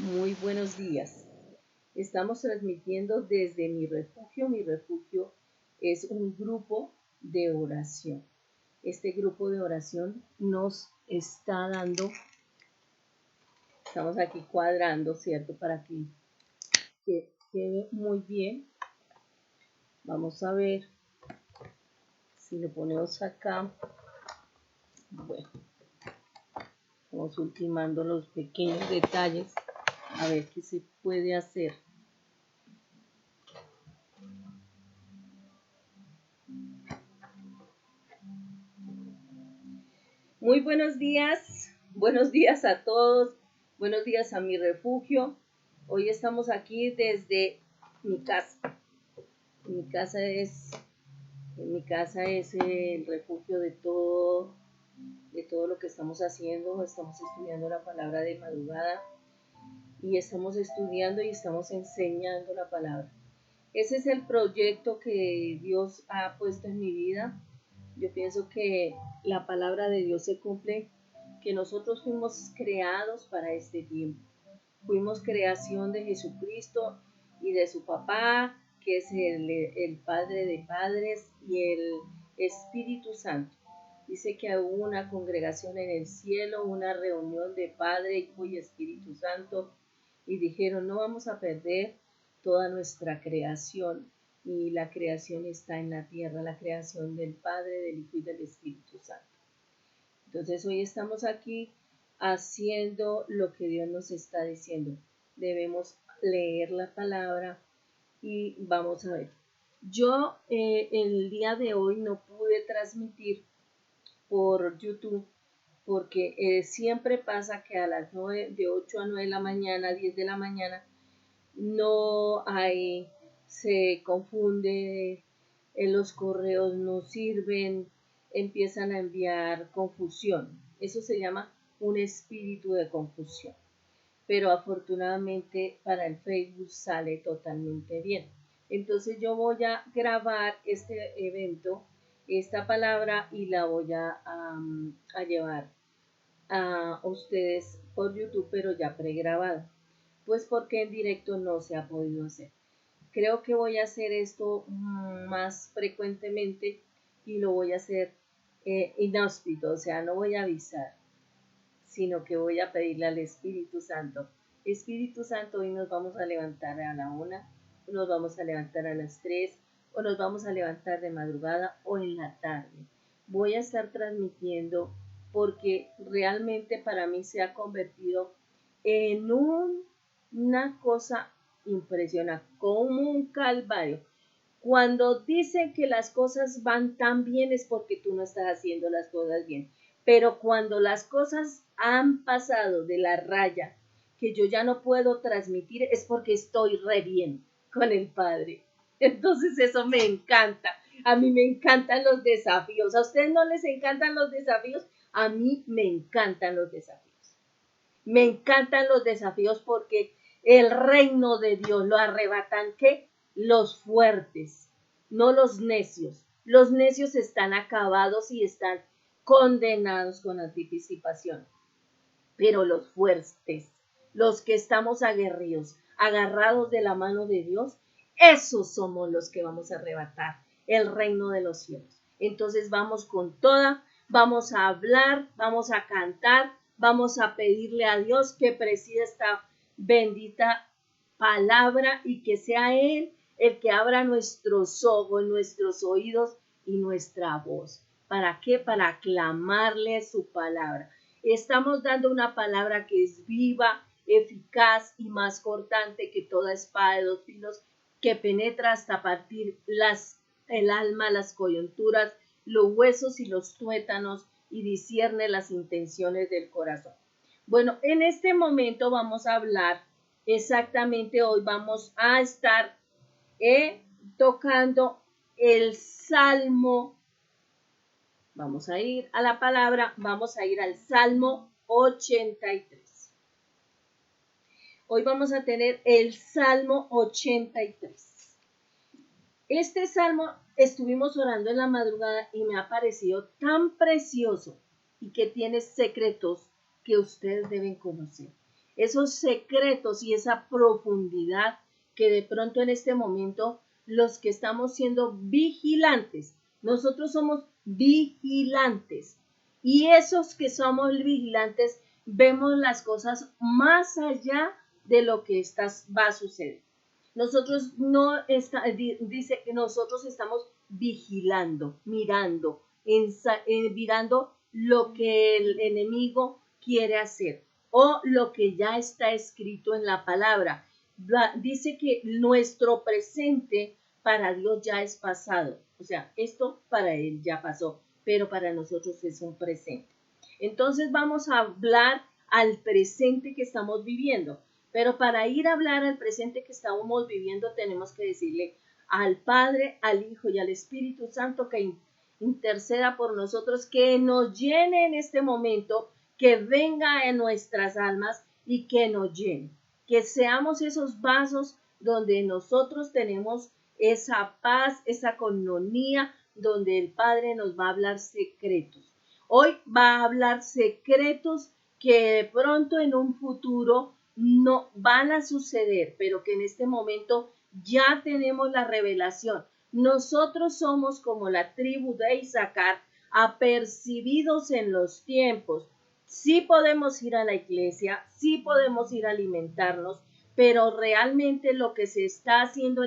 Muy buenos días. Estamos transmitiendo desde mi refugio. Mi refugio es un grupo de oración. Este grupo de oración nos está dando, estamos aquí cuadrando, ¿cierto? Para que quede muy bien. Vamos a ver si lo ponemos acá. Bueno, vamos ultimando los pequeños detalles a ver qué se puede hacer. Muy buenos días a todos, buenos días a mi refugio. Hoy estamos aquí desde mi casa. Mi casa es, mi casa es el refugio de todo lo que estamos haciendo. Estamos estudiando la palabra de madrugada y estamos estudiando y estamos enseñando la palabra. Ese es el proyecto que Dios ha puesto en mi vida. Yo pienso que la palabra de Dios se cumple, que nosotros fuimos creados para este tiempo. Fuimos creación de Jesucristo y de su papá, que es el Padre de padres, y el Espíritu Santo. Dice que hubo una congregación en el cielo, una reunión de Padre, Hijo y Espíritu Santo, y dijeron, no vamos a perder toda nuestra creación, y la creación está en la tierra, la creación del Padre, del Hijo y del Espíritu Santo. Entonces hoy estamos aquí haciendo lo que Dios nos está diciendo. Debemos leer la palabra y vamos a ver. Yo el día de hoy no pude transmitir por YouTube porque siempre pasa que a las 9, de 8 a 9 de la mañana, 10 de la mañana, no hay, se confunde, en los correos no sirven, empiezan a enviar confusión. Eso se llama un espíritu de confusión. Pero afortunadamente para el Facebook sale totalmente bien. Entonces yo voy a grabar este evento, esta palabra, y la voy a llevar a ustedes por YouTube, pero ya pregrabada. Pues porque en directo no se ha podido hacer. Creo que voy a hacer esto más frecuentemente y lo voy a hacer inhóspito, o sea, no voy a avisar, sino que voy a pedirle al Espíritu Santo. Espíritu Santo, hoy nos vamos a levantar a la 1, o nos vamos a levantar a las 3, o nos vamos a levantar de madrugada o en la tarde. Voy a estar transmitiendo porque realmente para mí se ha convertido en una cosa impresionante, como un calvario. Cuando dicen que las cosas van tan bien es porque tú no estás haciendo las cosas bien. Pero cuando las cosas han pasado de la raya que yo ya no puedo transmitir es porque estoy re bien con el Padre. Entonces eso me encanta. A mí me encantan los desafíos. ¿A ustedes no les encantan los desafíos? A mí me encantan los desafíos. Me encantan los desafíos porque el reino de Dios lo arrebatan ¿qué? Los fuertes, no los necios. Los necios están acabados y están condenados con anticipación. Pero los fuertes, los que estamos aguerridos, agarrados de la mano de Dios, esos somos los que vamos a arrebatar el reino de los cielos. Entonces vamos con toda, vamos a hablar, vamos a cantar, vamos a pedirle a Dios que presida esta bendita palabra y que sea Él el que abra nuestros ojos, nuestros oídos y nuestra voz. ¿Para qué? Para aclamarle su palabra. Estamos dando una palabra que es viva, eficaz y más cortante que toda espada de dos filos, que penetra hasta partir el alma, las coyunturas, los huesos y los tuétanos, y discierne las intenciones del corazón. Bueno, en este momento vamos a hablar exactamente, hoy vamos a estar tocando el Salmo. Vamos a ir a la palabra, vamos a ir al Salmo 83. Hoy vamos a tener el Salmo 83. Este salmo estuvimos orando en la madrugada y me ha parecido tan precioso y que tiene secretos que ustedes deben conocer. esos secretos y esa profundidad que de pronto en este momento los que estamos siendo vigilantes, nosotros somos vigilantes y esos que somos vigilantes vemos las cosas más allá de lo que va a suceder. Nosotros dice que nosotros estamos vigilando, mirando, mirando lo que el enemigo quiere hacer o lo que ya está escrito en la palabra. Dice que nuestro presente para Dios ya es pasado. O sea, esto para Él ya pasó, pero para nosotros es un presente. Entonces vamos a hablar al presente que estamos viviendo. Pero para ir a hablar al presente que estamos viviendo, tenemos que decirle al Padre, al Hijo y al Espíritu Santo que interceda por nosotros, que nos llene en este momento, que venga en nuestras almas y que nos llene. Que seamos esos vasos donde nosotros tenemos esa paz, esa coinonía, donde el Padre nos va a hablar secretos. Hoy va a hablar secretos que de pronto en un futuro no van a suceder, pero que en este momento ya tenemos la revelación. Nosotros somos como la tribu de Isaacar, apercibidos en los tiempos. Sí podemos ir a la iglesia, sí podemos ir a alimentarnos, pero realmente lo que se está haciendo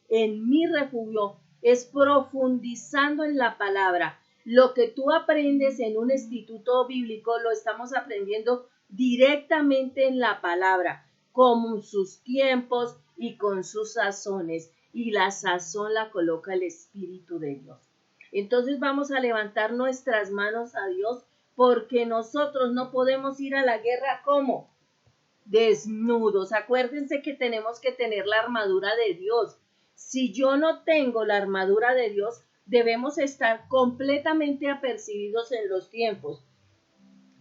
en mi refugio, es profundizando en la palabra. Lo que tú aprendes en un instituto bíblico lo estamos aprendiendo directamente en la palabra, con sus tiempos y con sus sazones. Y la sazón la coloca el Espíritu de Dios. Entonces vamos a levantar nuestras manos a Dios, porque nosotros no podemos ir a la guerra como desnudos. Acuérdense que tenemos que tener la armadura de Dios. Si yo no tengo la armadura de Dios, debemos estar completamente apercibidos en los tiempos.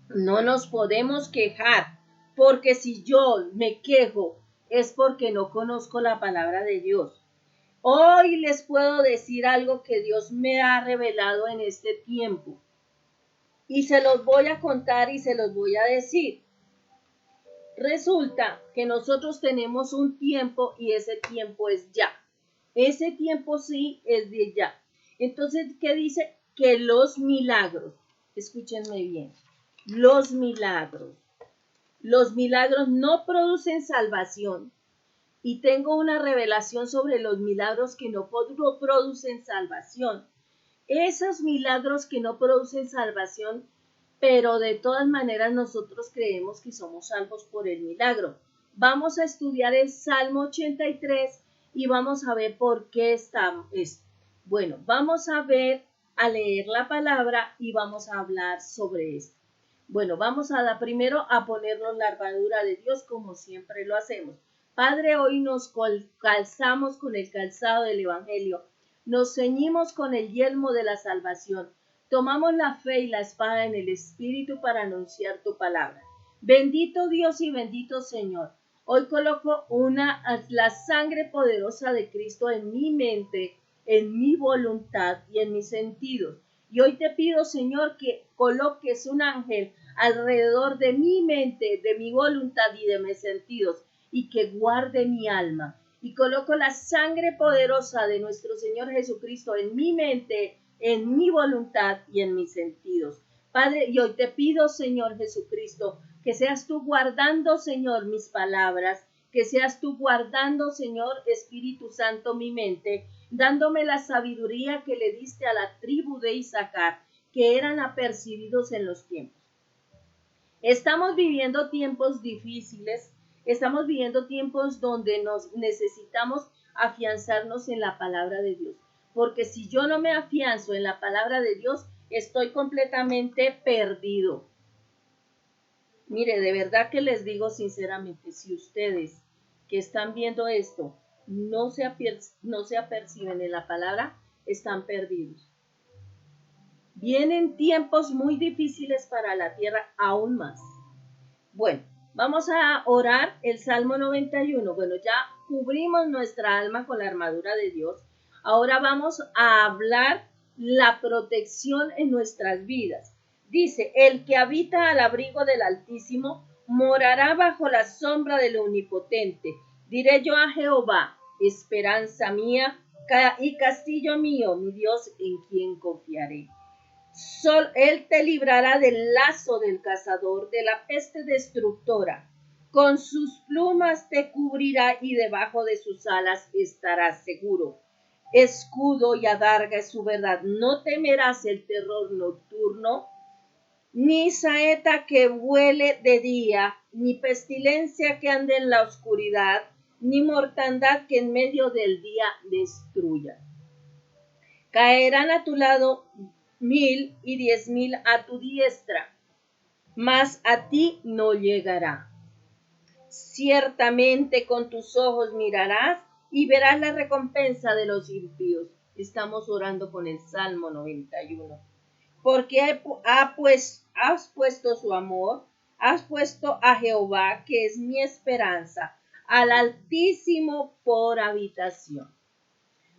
No nos podemos quejar, porque si yo me quejo es porque no conozco la palabra de Dios. Hoy les puedo decir algo que Dios me ha revelado en este tiempo. Y se los voy a contar y se los voy a decir. Resulta que nosotros tenemos un tiempo y ese tiempo es ya. Ese tiempo sí es de ya. Entonces, ¿qué dice? Que los milagros, escúchenme bien, los milagros no producen salvación. Y tengo una revelación sobre los milagros que no producen salvación. Esos milagros que no producen salvación, pero de todas maneras nosotros creemos que somos salvos por el milagro. Vamos a estudiar el Salmo 83 y vamos a ver por qué está esto. Bueno, vamos a leer la palabra y vamos a hablar sobre esto. Bueno, vamos a primero a ponernos la armadura de Dios como siempre lo hacemos. Padre, hoy nos calzamos con el calzado del Evangelio, nos ceñimos con el yelmo de la salvación, tomamos la fe y la espada en el Espíritu para anunciar tu palabra. Bendito Dios y bendito Señor, hoy coloco la sangre poderosa de Cristo en mi mente, en mi voluntad y en mis sentidos. Y hoy te pido, Señor, que coloques un ángel alrededor de mi mente, de mi voluntad y de mis sentidos, y que guarde mi alma. Y coloco la sangre poderosa de nuestro Señor Jesucristo en mi mente, en mi voluntad y en mis sentidos. Padre, y hoy te pido, Señor Jesucristo, que seas tú guardando, Señor, mis palabras, que seas tú guardando, Señor Espíritu Santo, mi mente, dándome la sabiduría que le diste a la tribu de Isaacar, que eran apercibidos en los tiempos. Estamos viviendo tiempos difíciles, estamos viviendo tiempos donde nos necesitamos afianzarnos en la palabra de Dios, porque si yo no me afianzo en la palabra de Dios, estoy completamente perdido. Mire, de verdad que les digo sinceramente, si ustedes que están viendo esto no se aperciben en la palabra, están perdidos. Vienen tiempos muy difíciles para la tierra aún más. Bueno, vamos a orar el Salmo 91. Bueno, ya cubrimos nuestra alma con la armadura de Dios. Ahora vamos a hablar la protección en nuestras vidas. Dice, el que habita al abrigo del Altísimo morará bajo la sombra del Omnipotente. Diré yo a Jehová, esperanza mía y castillo mío, mi Dios en quien confiaré. Él te librará del lazo del cazador, de la peste destructora. Con sus plumas te cubrirá y debajo de sus alas estarás seguro. Escudo y adarga es su verdad. No temerás el terror nocturno, ni saeta que vuele de día, ni pestilencia que ande en la oscuridad, ni mortandad que en medio del día destruya. Caerán a tu lado 1000 y 10,000 a tu diestra, mas a ti no llegará. Ciertamente con tus ojos mirarás y verás la recompensa de los impíos. Estamos orando con el Salmo 91. Porque has puesto su amor, has puesto a Jehová, que es mi esperanza, al Altísimo por habitación.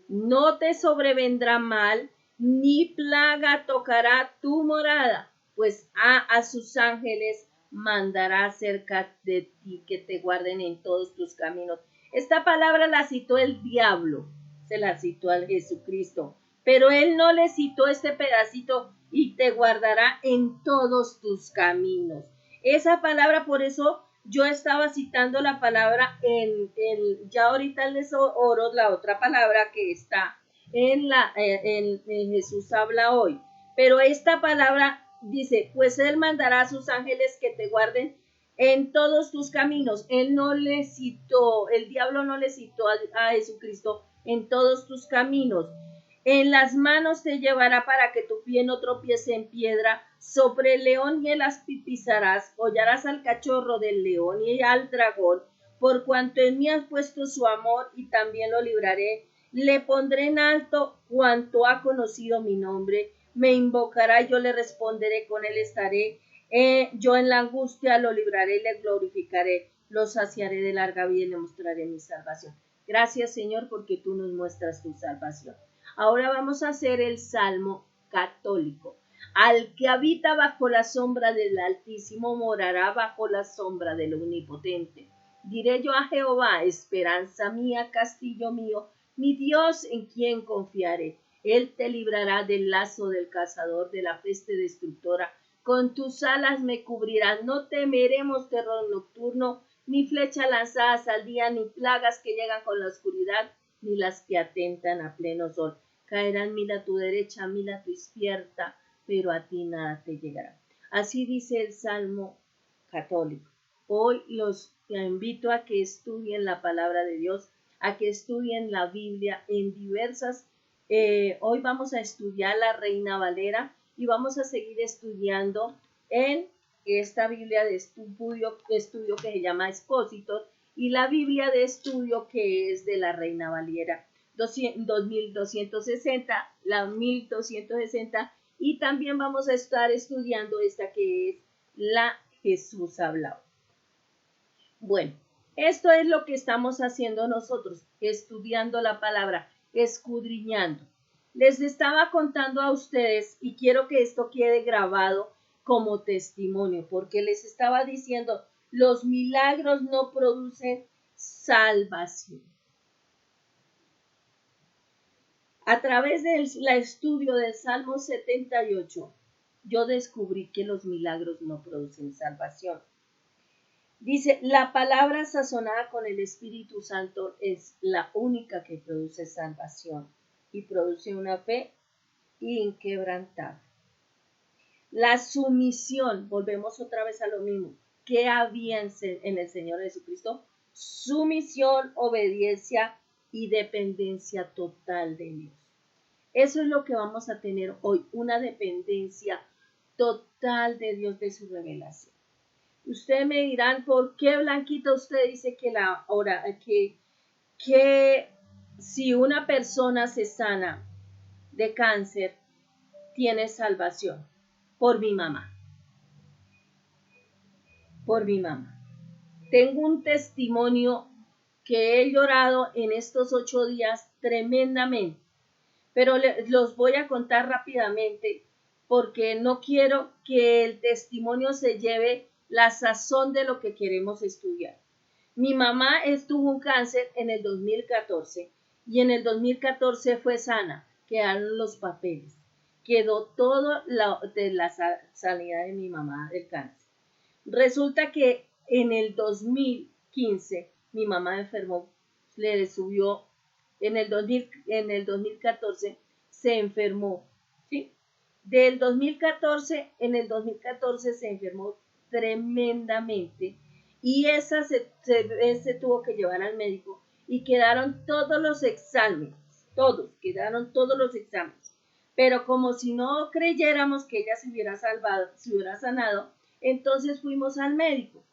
No te sobrevendrá mal, ni plaga tocará tu morada, pues a sus ángeles mandará cerca de ti que te guarden en todos tus caminos. Esta palabra la citó el diablo, se la citó al Jesucristo, pero él no le citó este pedacito y te guardará en todos tus caminos. Esa palabra, por eso yo estaba citando la palabra ya ahorita les oro la otra palabra que está en Jesús habla hoy. Pero esta palabra dice, pues Él mandará a sus ángeles que te guarden en todos tus caminos. Él no le citó, el diablo no le citó a Jesucristo en todos tus caminos. En las manos te llevará para que tu pie no tropiece en piedra. Sobre el león y el áspid pisarás, hollarás al cachorro del león y al dragón. Por cuanto en mí has puesto su amor y también lo libraré. Le pondré en alto cuanto ha conocido mi nombre. Me invocará, yo le responderé, con él estaré. Yo en la angustia lo libraré y le glorificaré. Lo saciaré de larga vida y le mostraré mi salvación. Gracias, Señor, porque tú nos muestras tu salvación. Ahora vamos a hacer el Salmo católico. Al que habita bajo la sombra del Altísimo morará bajo la sombra del Omnipotente. Diré yo a Jehová, esperanza mía, castillo mío, mi Dios en quien confiaré. Él te librará del lazo del cazador, de la peste destructora. Con tus alas me cubrirás. No temeremos terror nocturno, ni flecha lanzadas al día, ni plagas que llegan con la oscuridad, ni las que atentan a pleno sol. Caerán 1000 a tu derecha, 1000 a tu izquierda, pero a ti nada te llegará. Así dice el Salmo católico. Hoy los invito a que estudien la palabra de Dios, a que estudien la Biblia en diversas. Hoy vamos a estudiar la Reina Valera y vamos a seguir estudiando en esta Biblia de estudio que se llama Expósitos y la Biblia de estudio que es de la Reina Valera 2260, la 1260, y también vamos a estar estudiando esta que es la Jesús hablado. Bueno, esto es lo que estamos haciendo nosotros, estudiando la palabra, escudriñando. Les estaba contando a ustedes y quiero que esto quede grabado como testimonio, porque les estaba diciendo, los milagros no producen salvación. A través del estudio del Salmo 78, yo descubrí que los milagros no producen salvación. Dice, la palabra sazonada con el Espíritu Santo es la única que produce salvación y produce una fe inquebrantable. La sumisión, volvemos otra vez a lo mismo, que había en el Señor Jesucristo, sumisión, obediencia y dependencia total de Dios. Eso es lo que vamos a tener hoy, una dependencia total de Dios, de su revelación. Ustedes me dirán, ¿por qué, Blanquita, usted dice que si una persona se sana de cáncer, tiene salvación? Por mi mamá. Por mi mamá. Tengo un testimonio que he llorado en estos 8 días tremendamente, pero los voy a contar rápidamente porque no quiero que el testimonio se lleve la sazón de lo que queremos estudiar. Mi mamá tuvo un cáncer en el 2014 y en el 2014 fue sana, quedaron los papeles, quedó todo de la sanidad de mi mamá del cáncer. Resulta que en el 2015 mi mamá enfermó, le subió, en el 2014 se enfermó, ¿sí? En el 2014 se enfermó tremendamente y esa se tuvo que llevar al médico y quedaron todos los exámenes, quedaron todos los exámenes. Pero como si no creyéramos que ella se hubiera salvado, se hubiera sanado, entonces fuimos al médico.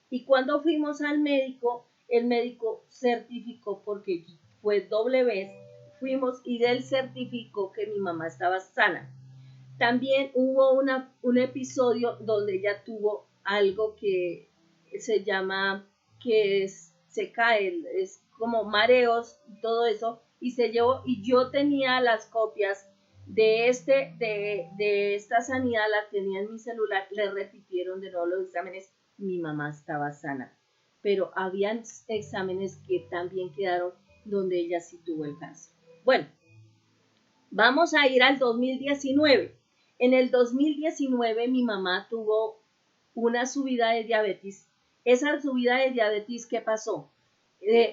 Y cuando fuimos al médico, el médico certificó, porque fue doble vez, fuimos y él certificó que mi mamá estaba sana. También hubo un episodio donde ella tuvo algo que se llama, se cae, es como mareos y todo eso, y se llevó, y yo tenía las copias de esta sanidad, la tenía en mi celular, le repitieron de nuevo los exámenes, mi mamá estaba sana, pero habían exámenes que también quedaron donde ella sí tuvo el cáncer. Bueno, vamos a ir al 2019. En el 2019 mi mamá tuvo una subida de diabetes. Esa subida de diabetes, ¿qué pasó?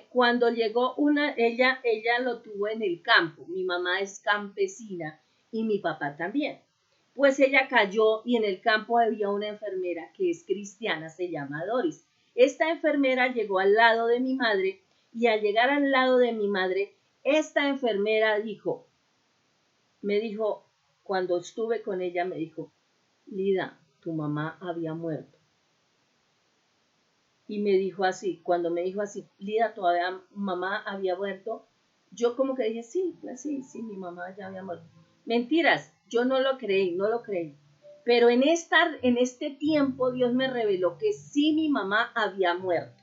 Cuando llegó ella lo tuvo en el campo. Mi mamá es campesina y mi papá también. Pues ella cayó y en el campo había una enfermera que es cristiana, se llama Doris. Esta enfermera llegó al lado de mi madre y al llegar al lado de mi madre, esta enfermera me dijo, cuando estuve con ella, me dijo, Lida, tu mamá había muerto. Y me dijo así, cuando me dijo así, Lida, todavía mamá había muerto, yo como que dije, sí, pues sí, mi mamá ya había muerto. Mentiras, yo no lo creí. Pero en este tiempo Dios me reveló que sí mi mamá había muerto,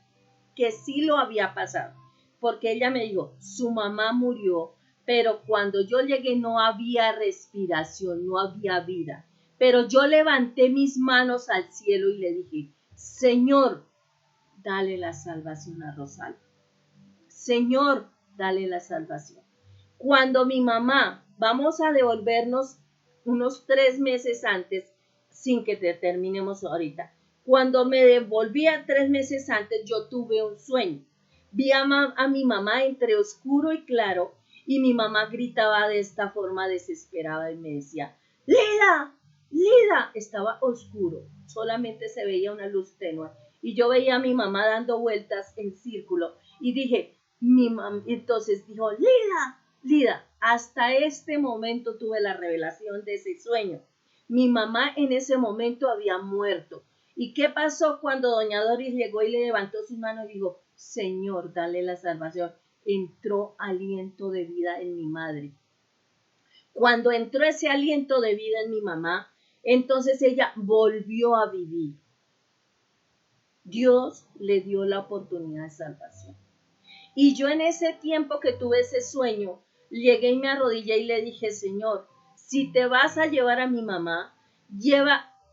que sí lo había pasado, porque ella me dijo, su mamá murió, pero cuando yo llegué no había respiración, no había vida. Pero yo levanté mis manos al cielo y le dije, Señor, dale la salvación a Rosalba. Señor, dale la salvación. Cuando mi mamá, vamos a devolvernos unos 3 meses antes, sin que terminemos ahorita. Cuando me devolvía 3 meses antes, yo tuve un sueño. Vi a mi mamá entre oscuro y claro, y mi mamá gritaba de esta forma desesperada y me decía, Lida, Lida, estaba oscuro, solamente se veía una luz tenue. Y yo veía a mi mamá dando vueltas en círculo y dije, entonces dijo, Lida, hasta este momento tuve la revelación de ese sueño. Mi mamá en ese momento había muerto. ¿Y qué pasó cuando doña Doris llegó y le levantó sus manos y dijo, Señor, dale la salvación? Entró aliento de vida en mi madre. Cuando entró ese aliento de vida en mi mamá, entonces ella volvió a vivir. Dios le dio la oportunidad de salvación. Y yo en ese tiempo que tuve ese sueño, llegué y me arrodillé y le dije, Señor, si te vas a llevar a mi mamá,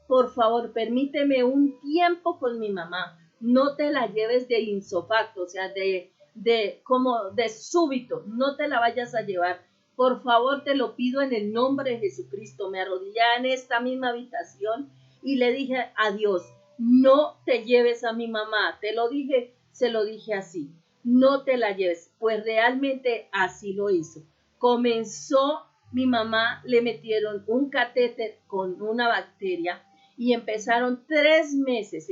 por favor, permíteme un tiempo con mi mamá. No te la lleves de insofacto, o sea, como de súbito, no te la vayas a llevar. Por favor, te lo pido en el nombre de Jesucristo. Me arrodillé en esta misma habitación y le dije a Dios, no te lleves a mi mamá. Se lo dije así. No te la lleves, pues realmente así lo hizo. Comenzó, mi mamá le metieron un catéter con una bacteria y empezaron 3 meses,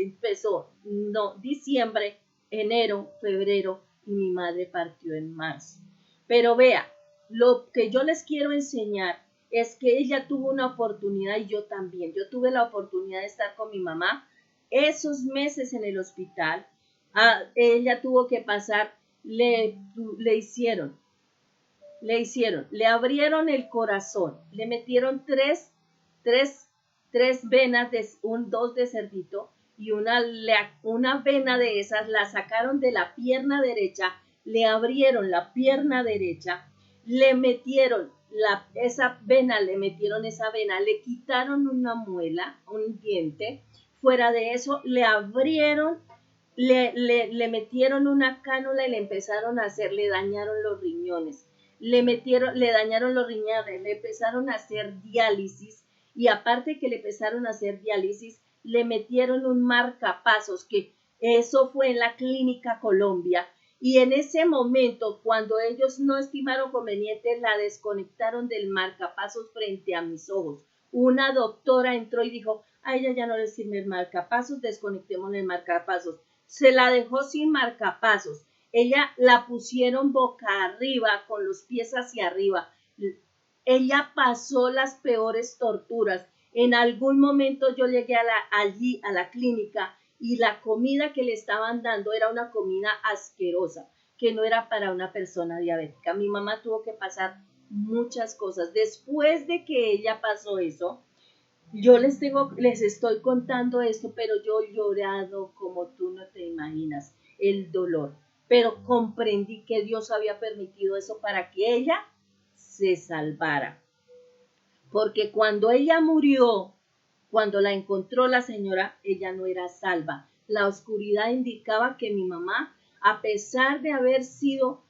diciembre, enero, febrero y mi madre partió en marzo. Pero vea, lo que yo les quiero enseñar es que ella tuvo una oportunidad y yo también. Yo tuve la oportunidad de estar con mi mamá esos meses en el hospital. Ella tuvo que pasar, le abrieron el corazón, le metieron tres venas, dos de cerdito y una vena de esas, la sacaron de la pierna derecha, le abrieron la pierna derecha, le metieron esa vena, le quitaron una muela, un diente, Fuera de eso, le abrieron, le metieron una cánula y le empezaron a hacer, le dañaron los riñones, le dañaron los riñones, le empezaron a hacer diálisis y aparte que le empezaron a hacer diálisis, le metieron un marcapasos, que eso fue en la Clínica Colombia. Y en ese momento, cuando ellos no estimaron conveniente, la desconectaron del marcapasos frente a mis ojos. Una doctora entró y dijo, a ella ya no le sirve el marcapasos, desconectemos el marcapasos. Se la dejó sin marcapasos. Ella la pusieron boca arriba, con los pies hacia arriba. Ella pasó las peores torturas. En algún momento yo llegué allí a la clínica y la comida que le estaban dando era una comida asquerosa, que no era para una persona diabética. Mi mamá tuvo que pasar muchas cosas. Después de que ella pasó eso, yo les estoy contando esto, pero yo he llorado como tú no te imaginas, el dolor. Pero comprendí que Dios había permitido eso para que ella se salvara. Porque cuando ella murió, cuando la encontró la señora, ella no era salva. La oscuridad indicaba que mi mamá, a pesar de haber sido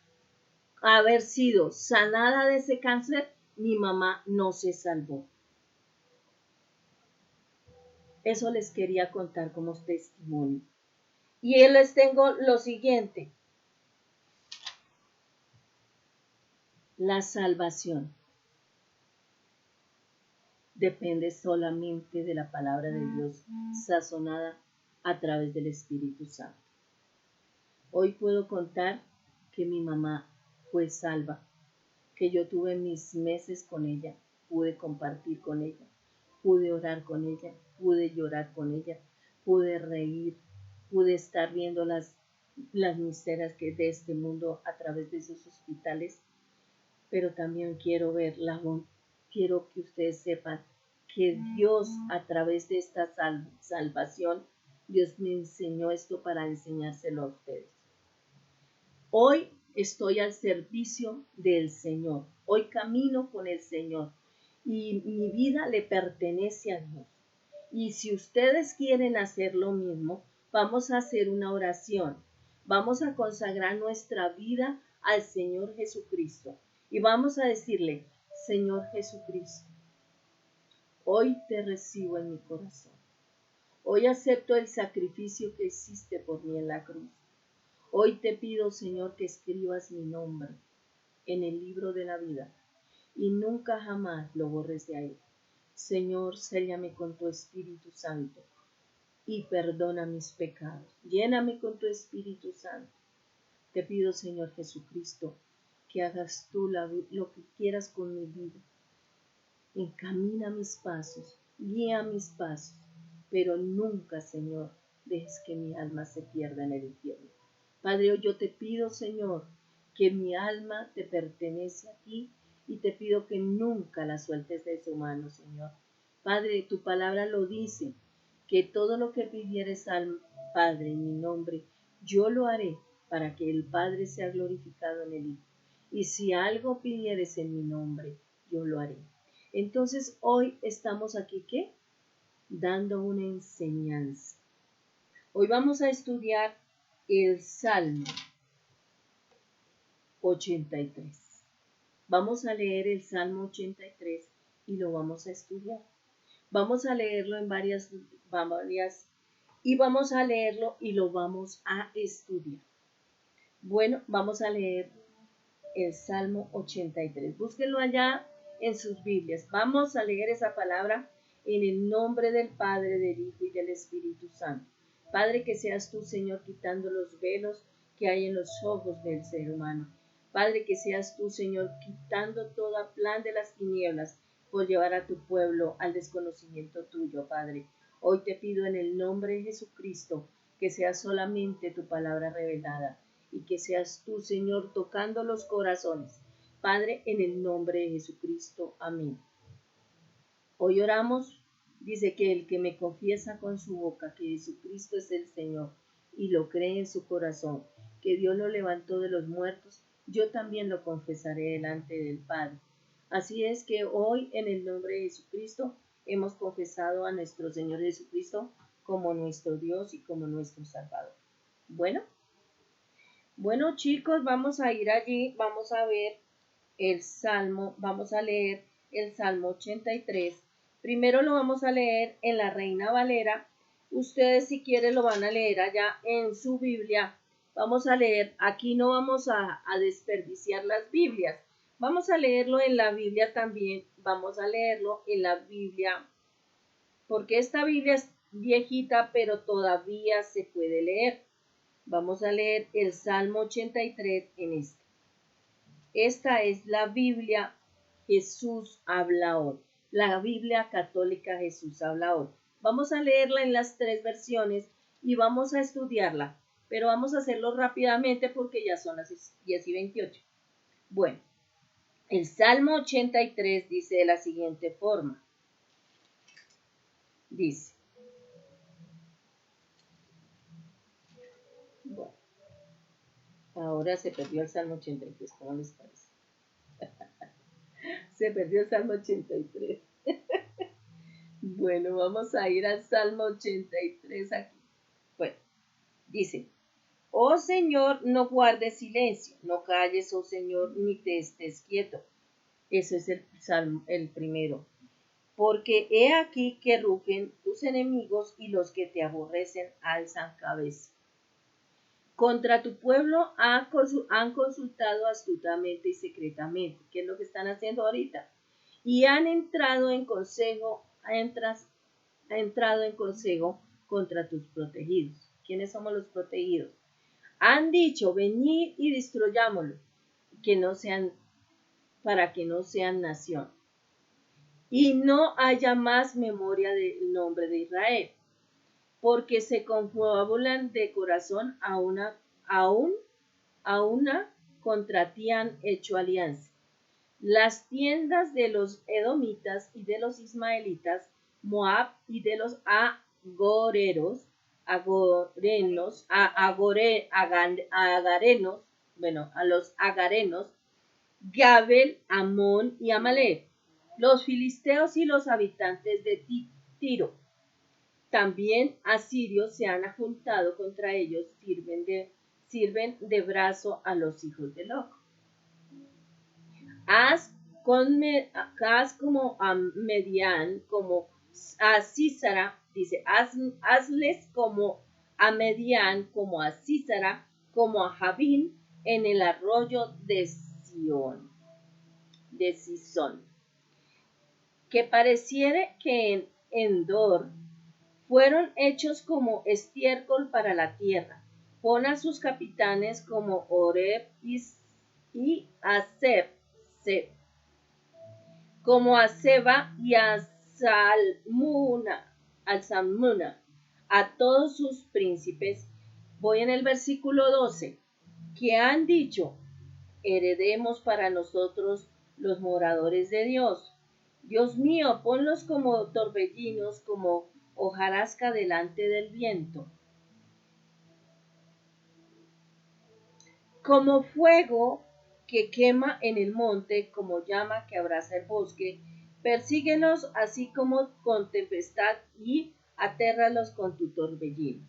sanada de ese cáncer, mi mamá no se salvó. Eso les quería contar como testimonio. Y les tengo lo siguiente. La salvación depende solamente de la palabra de Dios sazonada a través del Espíritu Santo. Hoy puedo contar que mi mamá fue salva, que yo tuve mis meses con ella, pude compartir con ella, pude orar con ella, pude llorar con ella, pude reír, pude estar viendo las miserias que de este mundo a través de esos hospitales, pero también quiero que ustedes sepan que Dios a través de esta salvación, Dios me enseñó esto para enseñárselo a ustedes. Hoy estoy al servicio del Señor. Hoy camino con el Señor y mi vida le pertenece a Dios. Y si ustedes quieren hacer lo mismo, vamos a hacer una oración. Vamos a consagrar nuestra vida al Señor Jesucristo. Y vamos a decirle, Señor Jesucristo, hoy te recibo en mi corazón. Hoy acepto el sacrificio que hiciste por mí en la cruz. Hoy te pido, Señor, que escribas mi nombre en el libro de la vida y nunca jamás lo borres de ahí. Señor, séllame con tu Espíritu Santo y perdona mis pecados. Lléname con tu Espíritu Santo. Te pido, Señor Jesucristo, que hagas tú lo que quieras con mi vida. Encamina mis pasos, guía mis pasos, pero nunca, Señor, dejes que mi alma se pierda en el infierno. Padre, hoy yo te pido, Señor, que mi alma te pertenece a ti y te pido que nunca la sueltes de su mano, Señor. Padre, tu palabra lo dice, que todo lo que pidieres al Padre en mi nombre, yo lo haré para que el Padre sea glorificado en el Hijo. Y si algo pidieres en mi nombre, yo lo haré. Entonces hoy estamos aquí, ¿qué? Dando una enseñanza. Hoy vamos a estudiar el Salmo 83. Vamos a leer el Salmo 83 y lo vamos a estudiar. Vamos a leerlo en varias y vamos a leerlo y lo vamos a estudiar. Bueno, vamos a leer el Salmo 83. Búsquenlo allá en sus Biblias. Vamos a leer esa palabra en el nombre del Padre, del Hijo y del Espíritu Santo. Padre, que seas tú, Señor, quitando los velos que hay en los ojos del ser humano. Padre, que seas tú, Señor, quitando todo plan de las tinieblas por llevar a tu pueblo al desconocimiento tuyo, Padre. Hoy te pido en el nombre de Jesucristo que sea solamente tu palabra revelada y que seas tú, Señor, tocando los corazones. Padre, en el nombre de Jesucristo. Amén. Hoy oramos, dice que el que me confiesa con su boca que Jesucristo es el Señor y lo cree en su corazón, que Dios lo levantó de los muertos, yo también lo confesaré delante del Padre. Así es que hoy, en el nombre de Jesucristo, hemos confesado a nuestro Señor Jesucristo como nuestro Dios y como nuestro Salvador. Bueno chicos, vamos a ir allí, vamos a ver el Salmo, vamos a leer el Salmo 83. Primero lo vamos a leer en la Reina Valera. Ustedes si quieren lo van a leer allá en su Biblia. Vamos a leer, aquí no vamos a desperdiciar las Biblias. Vamos a leerlo en la Biblia también, vamos a leerlo en la Biblia, porque esta Biblia es viejita, pero todavía se puede leer. Vamos a leer el Salmo 83 en este. Esta es la Biblia Jesús habla hoy. La Biblia católica Jesús habla hoy. Vamos a leerla en las 3 versiones y vamos a estudiarla, pero vamos a hacerlo rápidamente porque ya son las 10:28. Bueno, el Salmo 83 dice de la siguiente forma. Dice, bueno, ahora se perdió el Salmo 83, ¿cómo les parece? Se perdió el Salmo 83. Bueno, vamos a ir al Salmo 83 aquí. Bueno, dice, oh Señor, no guardes silencio, no calles, oh Señor, ni te estés quieto. Eso es el Salmo, el primero. Porque he aquí que rugen tus enemigos y los que te aborrecen alzan cabeza. Contra tu pueblo han consultado astutamente y secretamente. ¿Qué es lo que están haciendo ahorita? Y han entrado en consejo, ha entrado en consejo contra tus protegidos. ¿Quiénes somos los protegidos? Han dicho, venid y destruyámoslo, para que no sean nación. Y no haya más memoria del nombre de Israel, porque se confabulan de corazón a una contra ti han hecho alianza. Las tiendas de los edomitas y de los ismaelitas, Moab y de los agarenos, a los agarenos, Gabel, Amón y Amalek, los filisteos y los habitantes de Tiro. También asirios se han juntado contra ellos, sirven de brazo a los hijos de Lot. Haz como a Medián, como a Císara, dice, hazles como a Medián, como a Císara, como a Javín, en el arroyo de Sison. Que pareciere que en Endor fueron hechos como estiércol para la tierra. Pon a sus capitanes como Oreb y Aseb, como a Seba y a Salmuna, a todos sus príncipes. Voy en el versículo 12, que han dicho, heredemos para nosotros los moradores de Dios. Dios mío, ponlos como torbellinos, como hojarasca delante del viento. Como fuego que quema en el monte, como llama que abraza el bosque, persíguelos así como con tempestad y atérralos con tu torbellino.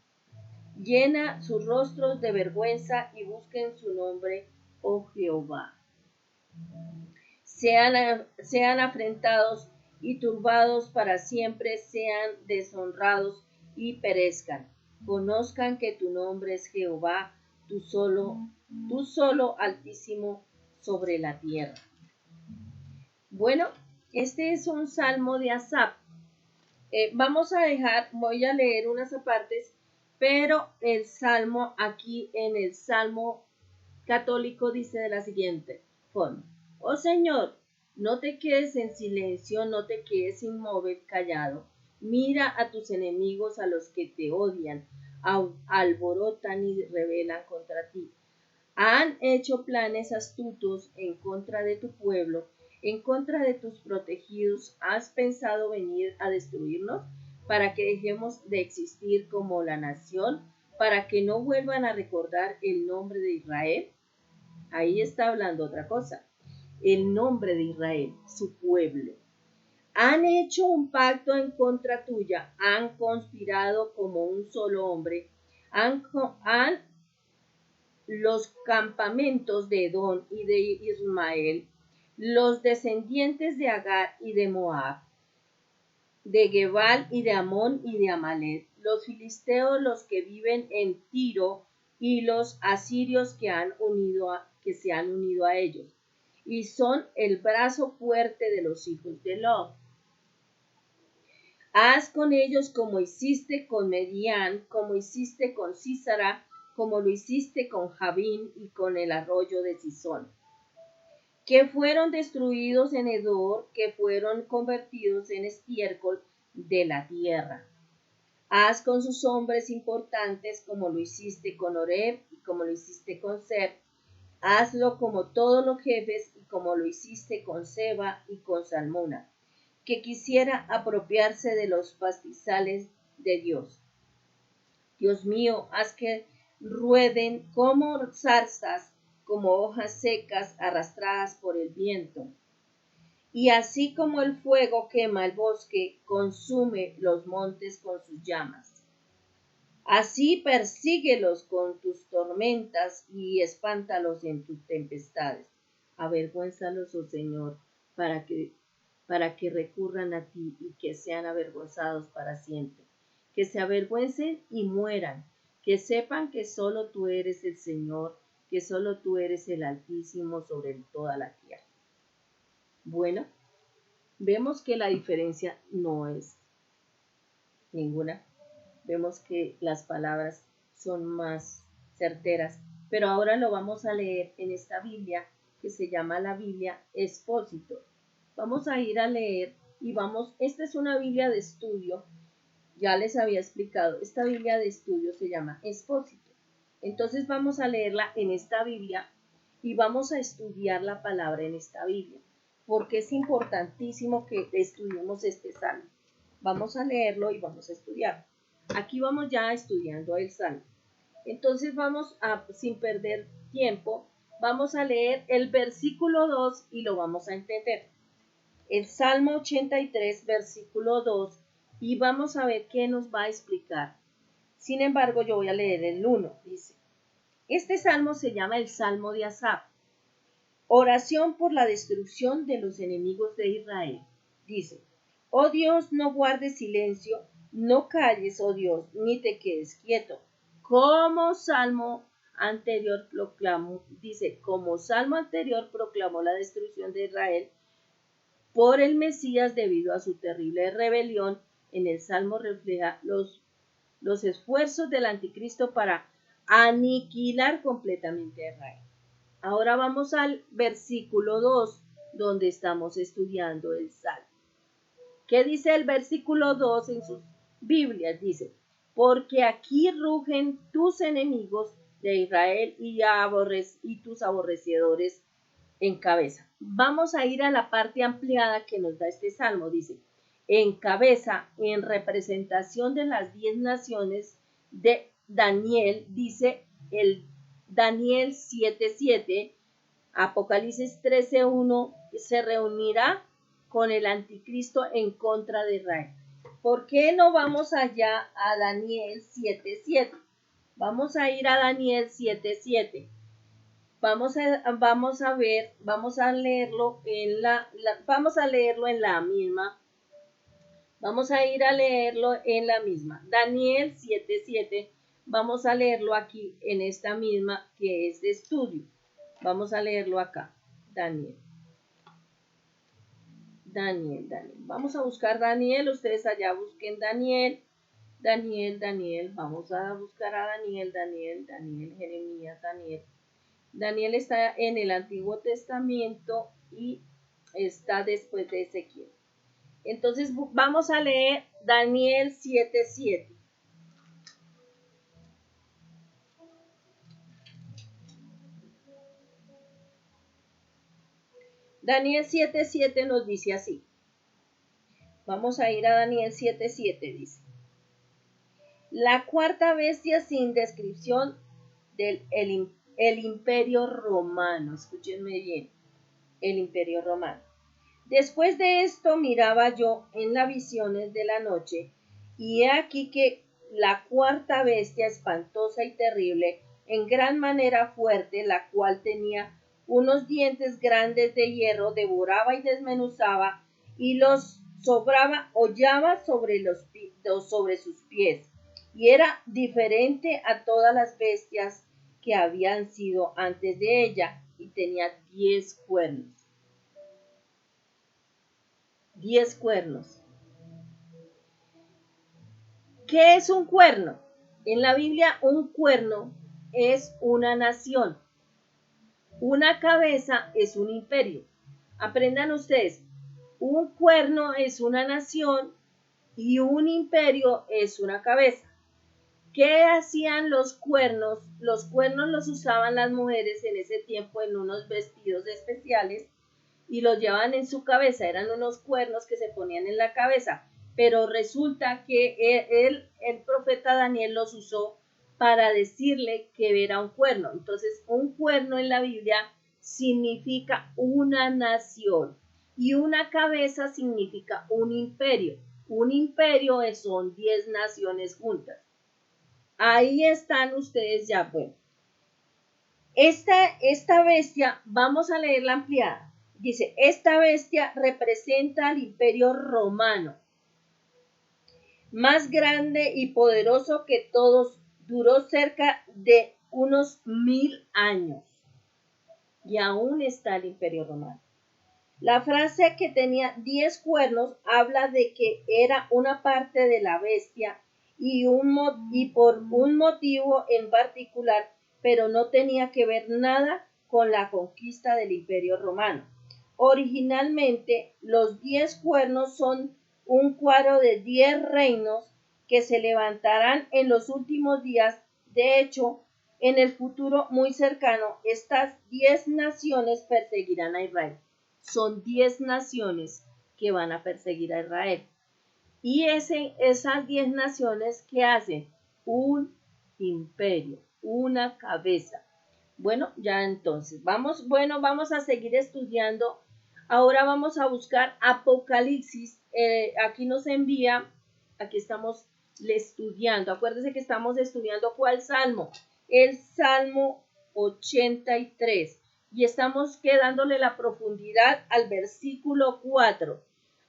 Llena sus rostros de vergüenza y busquen su nombre, oh Jehová. Sean afrentados y turbados para siempre, sean deshonrados y perezcan. Conozcan que tu nombre es Jehová, tú solo altísimo sobre la tierra. Bueno, este es un salmo de Asaf. Voy a leer unas apartes, pero el salmo aquí en el salmo católico dice de la siguiente forma. Oh Señor, no te quedes en silencio, no te quedes inmóvil, callado. Mira a tus enemigos, a los que te odian, alborotan y rebelan contra ti. Han hecho planes astutos en contra de tu pueblo, en contra de tus protegidos. ¿Has pensado venir a destruirnos para que dejemos de existir como la nación, para que no vuelvan a recordar el nombre de Israel? Ahí está hablando otra cosa. El nombre de Israel, su pueblo. Han hecho un pacto en contra tuya, han conspirado como un solo hombre, han los campamentos de Edom y de Ismael, los descendientes de Agar y de Moab, de Gebal y de Amón y de Amalek, los filisteos, los que viven en Tiro, y los asirios que se han unido a ellos, y son el brazo fuerte de los hijos de Lot. Haz con ellos como hiciste con Medián, como hiciste con Sísara, como lo hiciste con Jabín y con el arroyo de Sison, que fueron destruidos en Hedor, que fueron convertidos en estiércol de la tierra. Haz con sus hombres importantes como lo hiciste con Oreb y como lo hiciste con Seb. Hazlo como todos los jefes y como lo hiciste con Seba y con Salmona, que quisiera apropiarse de los pastizales de Dios. Dios mío, haz que rueden como zarzas, como hojas secas arrastradas por el viento. Y así como el fuego quema el bosque, consume los montes con sus llamas. Así persíguelos con tus tormentas y espántalos en tus tempestades. Avergüénzalos, oh Señor, para que recurran a ti y que sean avergonzados para siempre. Que se avergüencen y mueran, que sepan que solo tú eres el Señor, que solo tú eres el Altísimo sobre toda la tierra. Bueno, vemos que la diferencia no es ninguna. Vemos que las palabras son más certeras, pero ahora lo vamos a leer en esta Biblia que se llama la Biblia Expósito. Vamos a ir a leer y esta es una Biblia de estudio, ya les había explicado, esta Biblia de estudio se llama Expósito. Entonces vamos a leerla en esta Biblia y vamos a estudiar la palabra en esta Biblia, porque es importantísimo que estudiemos este salmo. Vamos a leerlo y vamos a estudiarlo. Aquí vamos ya estudiando el salmo. Entonces sin perder tiempo, vamos a leer el versículo 2 y lo vamos a entender. El Salmo 83, versículo 2, y vamos a ver qué nos va a explicar. Sin embargo, yo voy a leer el 1. Dice, este salmo se llama el Salmo de Asaf. Oración por la destrucción de los enemigos de Israel. Dice, oh Dios, no guardes silencio, no calles, oh Dios, ni te quedes quieto. Como salmo anterior proclamó la destrucción de Israel por el Mesías debido a su terrible rebelión. En el salmo refleja los esfuerzos del anticristo para aniquilar completamente a Israel. Ahora vamos al versículo 2, donde estamos estudiando el salmo. ¿Qué dice el versículo 2 en sus Biblias? Dice, porque aquí rugen tus enemigos de Israel y tus aborrecedores en cabeza. Vamos a ir a la parte ampliada que nos da este salmo. Dice, en cabeza, en representación de las 10 naciones de Daniel, dice el Daniel 7:7, Apocalipsis 13:1, se reunirá con el anticristo en contra de Israel. ¿Por qué no vamos allá a Daniel 7:7? Vamos a ir a Daniel 7:7. Vamos a leerlo en la misma. Vamos a ir a leerlo en la misma. Daniel 7:7. Vamos a leerlo aquí en esta misma que es de estudio. Vamos a leerlo acá. Daniel. Vamos a buscar Daniel. Ustedes allá busquen Daniel. Vamos a buscar a Daniel, Jeremías, Daniel. Daniel está en el Antiguo Testamento y está después de Ezequiel. Entonces vamos a leer Daniel 7:7. Daniel 7:7 nos dice así. Vamos a ir a Daniel 7:7, dice. La cuarta bestia sin descripción del el imperio romano. Escúchenme bien. El imperio romano. Después de esto miraba yo en las visiones de la noche, y he aquí que la cuarta bestia espantosa y terrible, en gran manera fuerte, la cual tenía unos dientes grandes de hierro, devoraba y desmenuzaba, y los hollaba sobre sus pies, y era diferente a todas las bestias que habían sido antes de ella, y tenía 10 cuernos. 10 cuernos. ¿Qué es un cuerno? En la Biblia, un cuerno es una nación. Una cabeza es un imperio. Aprendan ustedes, un cuerno es una nación y un imperio es una cabeza. ¿Qué hacían los cuernos? Los cuernos los usaban las mujeres en ese tiempo en unos vestidos especiales y los llevaban en su cabeza. Eran unos cuernos que se ponían en la cabeza. Pero resulta que el profeta Daniel los usó para decirle que era un cuerno. Entonces, un cuerno en la Biblia significa una nación y una cabeza significa un imperio. Un imperio son 10 naciones juntas. Ahí están ustedes ya, bueno. Esta bestia, vamos a leer la ampliada. Dice, esta bestia representa al imperio romano, más grande y poderoso que todos, duró cerca de unos 1000 años. Y aún está el imperio romano. La frase que tenía 10 cuernos habla de que era una parte de la bestia y por un motivo en particular, pero no tenía que ver nada con la conquista del imperio romano. Originalmente, los 10 cuernos son un cuadro de 10 reinos que se levantarán en los últimos días. De hecho, en el futuro muy cercano, estas 10 naciones perseguirán a Israel. Son 10 naciones que van a perseguir a Israel. Y esas 10 naciones, ¿qué hacen? Un imperio, una cabeza. Bueno, ya entonces, vamos a seguir estudiando. Ahora vamos a buscar Apocalipsis. Aquí nos envía, aquí estamos estudiando. Acuérdense que estamos estudiando ¿cuál salmo? El Salmo 83. Y estamos dándole la profundidad al versículo 4,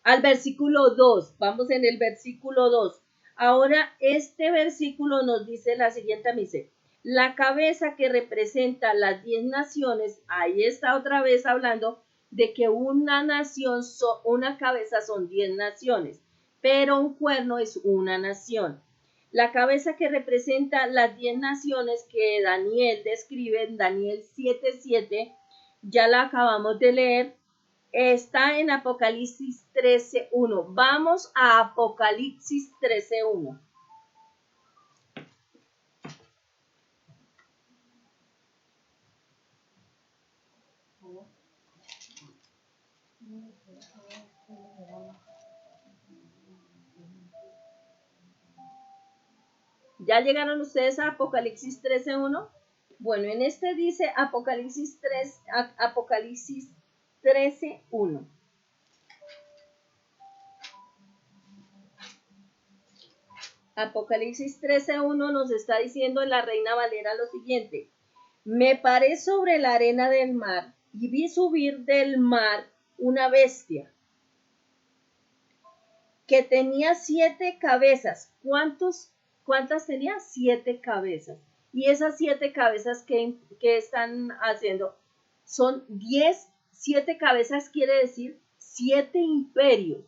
al versículo 2. Vamos en el versículo 2. Ahora este versículo nos dice la siguiente, dice, la cabeza que representa las 10 naciones, ahí está otra vez hablando de que una nación, una cabeza son 10 naciones, pero un cuerno es una nación. La cabeza que representa las 10 naciones que Daniel describe en Daniel 7:7, ya la acabamos de leer, está en Apocalipsis 13:1. Vamos a Apocalipsis 13:1. ¿Ya llegaron ustedes a Apocalipsis 13:1? Bueno, en este dice Apocalipsis 13:1. Apocalipsis 13:1 nos está diciendo en la Reina Valera lo siguiente. Me paré sobre la arena del mar y vi subir del mar una bestia que tenía 7 cabezas. ¿Cuántas tenía? 7 cabezas. Y esas 7 cabezas que están haciendo son 10. 7 cabezas quiere decir 7 imperios.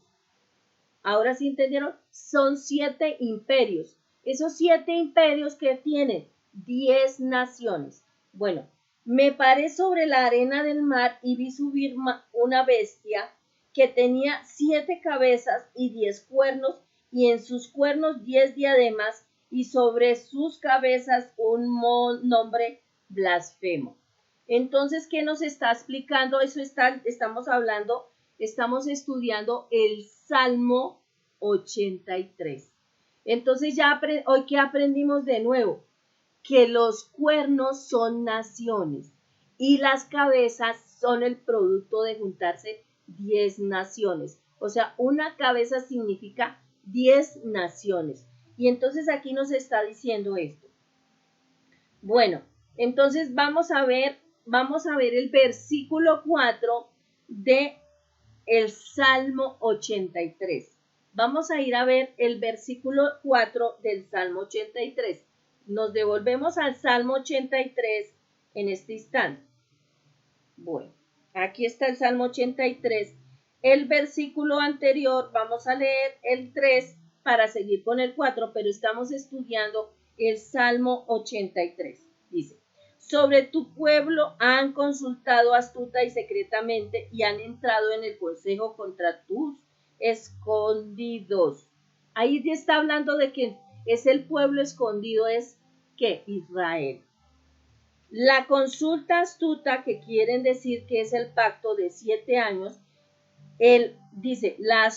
Ahora sí entendieron, son 7 imperios. Esos 7 imperios que tienen 10 naciones. Bueno, me paré sobre la arena del mar y vi subir una bestia que tenía 7 cabezas y 10 cuernos, y en sus cuernos 10 diademas, y sobre sus cabezas un nombre blasfemo. Entonces, ¿qué nos está explicando? Estamos estudiando el Salmo 83. Entonces, hoy que aprendimos de nuevo, que los cuernos son naciones y las cabezas son el producto de juntarse 10 naciones. O sea, una cabeza significa 10 naciones. Y entonces aquí nos está diciendo esto. Bueno, entonces vamos a ver el versículo 4 de el Salmo 83. Vamos a ir a ver el versículo 4 del Salmo 83. Nos devolvemos al Salmo 83 en este instante. Bueno, aquí está el Salmo 83. El versículo anterior, vamos a leer el 3 para seguir con el 4, pero estamos estudiando el Salmo 83. Dice, sobre tu pueblo han consultado astuta y secretamente y han entrado en el consejo contra tus escondidos. Ahí está hablando de que es el pueblo escondido, es que Israel. La consulta astuta, que quieren decir que es el pacto de 7 años, él dice, la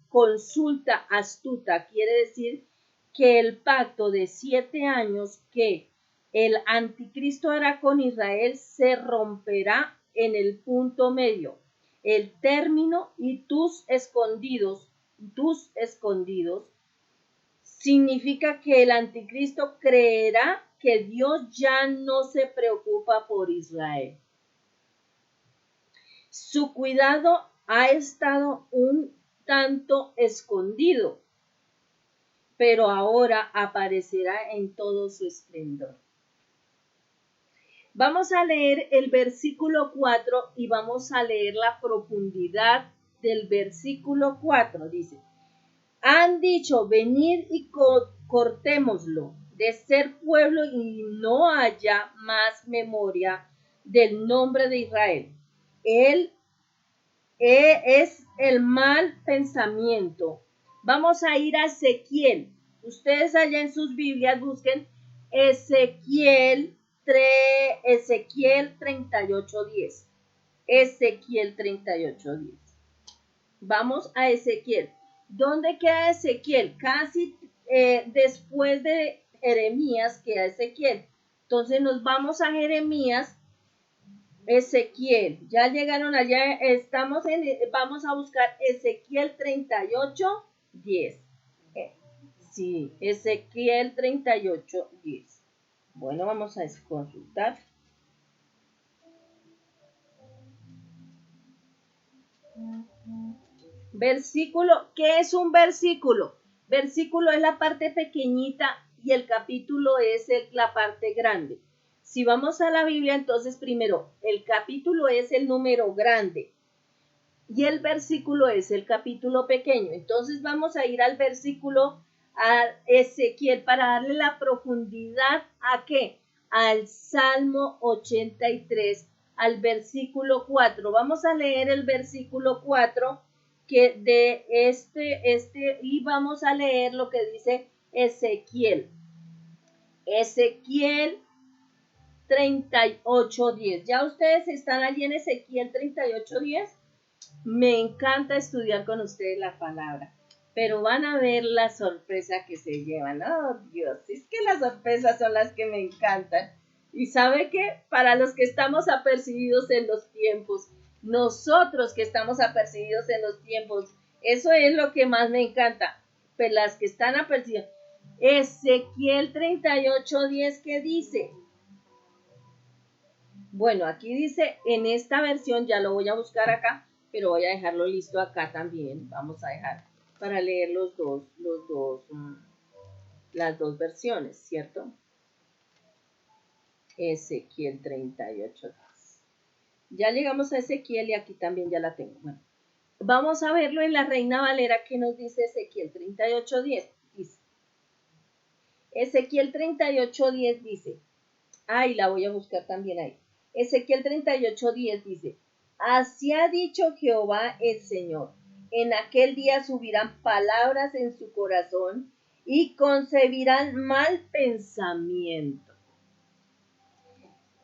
consulta astuta quiere decir que el pacto de 7 años que el anticristo hará con Israel se romperá en el punto medio, el término, y tus escondidos, significa que el anticristo creerá que Dios ya no se preocupa por Israel. Su cuidado ha estado un tanto escondido, pero ahora aparecerá en todo su esplendor. Vamos a leer el versículo 4 y vamos a leer la profundidad del versículo 4. Dice, han dicho, venid y cortémoslo, de ser pueblo y no haya más memoria del nombre de Israel. Él es el mal pensamiento. Vamos a ir a Ezequiel. Ustedes allá en sus Biblias busquen Ezequiel 38:10. Ezequiel 38:10. Vamos a Ezequiel. ¿Dónde queda Ezequiel? Casi después de Jeremías queda Ezequiel. Entonces nos vamos a Jeremías, Ezequiel. Ya llegaron allá, vamos a buscar Ezequiel 38:10. Sí, Ezequiel 38:10. Bueno, vamos a consultar. Versículo, ¿qué es un versículo? Versículo es la parte pequeñita y el capítulo es la parte grande. Si vamos a la Biblia, entonces primero, el capítulo es el número grande y el versículo es el capítulo pequeño. Entonces vamos a ir al versículo a Ezequiel para darle la profundidad ¿a qué? Al Salmo 83, al versículo 4. Vamos a leer el versículo 4 que de y vamos a leer lo que dice Ezequiel. Ezequiel 38:10. ¿Ya ustedes están allí en Ezequiel 38:10? Me encanta estudiar con ustedes la palabra, pero van a ver la sorpresa que se llevan. Oh, Dios, es que las sorpresas son las que me encantan. Y sabe que para los que estamos apercibidos en los tiempos, nosotros que estamos apercibidos en los tiempos, eso es lo que más me encanta. Pero las que están apercibidas. Ezequiel 38:10, ¿qué dice? Bueno, aquí dice, en esta versión, ya lo voy a buscar acá, pero voy a dejarlo listo acá también. Vamos a dejar para leer las dos versiones, ¿cierto? Ezequiel 38. Ya llegamos a Ezequiel y aquí también ya la tengo. Bueno, vamos a verlo en la Reina Valera que nos dice Ezequiel 38:10. Dice, Ezequiel 38:10 dice, ay, la voy a buscar también ahí. Ezequiel 38:10 dice, así ha dicho Jehová el Señor, en aquel día subirán palabras en su corazón y concebirán mal pensamiento.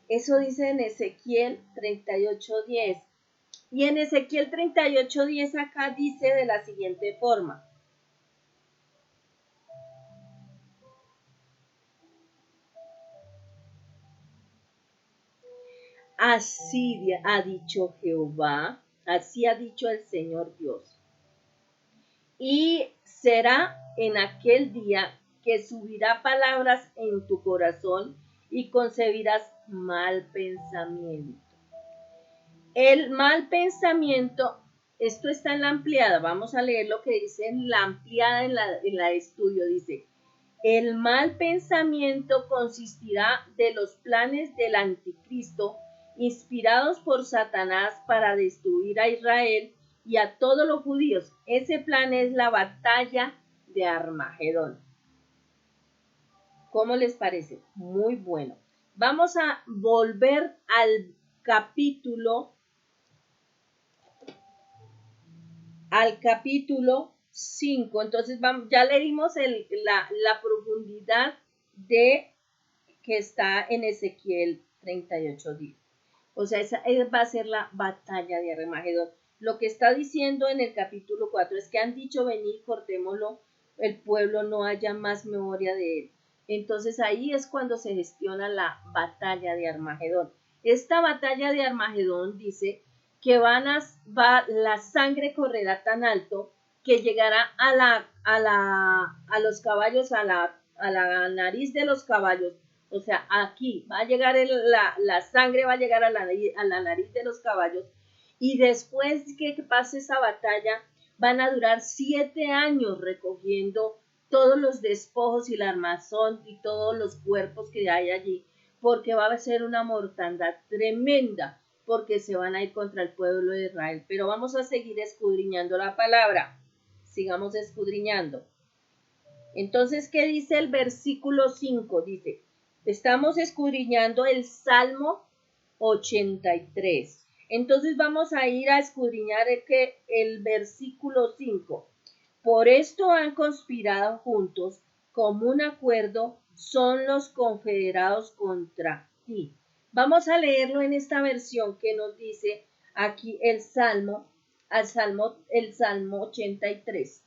Eso dice en Ezequiel 38:10. Y en Ezequiel 38:10 acá dice de la siguiente forma. Así ha dicho Jehová, Así ha dicho el Señor Dios. Y será en aquel día que subirá palabras en tu corazón y concebirás mal pensamiento. El mal pensamiento, esto está en la ampliada, vamos a leer lo que dice en la ampliada, en la estudio, dice, el mal pensamiento consistirá de los planes del anticristo inspirados por Satanás para destruir a Israel y a todos los judíos. Ese plan es la batalla de Armagedón. ¿Cómo les parece? Muy bueno. Vamos a volver al capítulo 5. Entonces ya leímos la profundidad de que está en Ezequiel 38:10. O sea, esa va a ser la batalla de Armagedón. Lo que está diciendo en el capítulo 4 es que han dicho, venid, cortémoslo, el pueblo no haya más memoria de él. Entonces ahí es cuando se gestiona la batalla de Armagedón. Esta batalla de Armagedón dice que la sangre correrá tan alto que llegará a los caballos, a la nariz de los caballos. O sea, aquí va a llegar la sangre, va a llegar a la nariz de los caballos. Y después que pase esa batalla, van a durar 7 años recogiendo todos los despojos y la armazón y todos los cuerpos que hay allí, porque va a ser una mortandad tremenda, porque se van a ir contra el pueblo de Israel. Pero vamos a seguir escudriñando la palabra. Sigamos escudriñando. Entonces, ¿qué dice el versículo 5? Dice, estamos escudriñando el Salmo 83. Entonces vamos a ir a escudriñar el versículo 5. Por esto han conspirado juntos, común acuerdo son los confederados contra ti. Vamos a leerlo en esta versión que nos dice aquí el Salmo 83.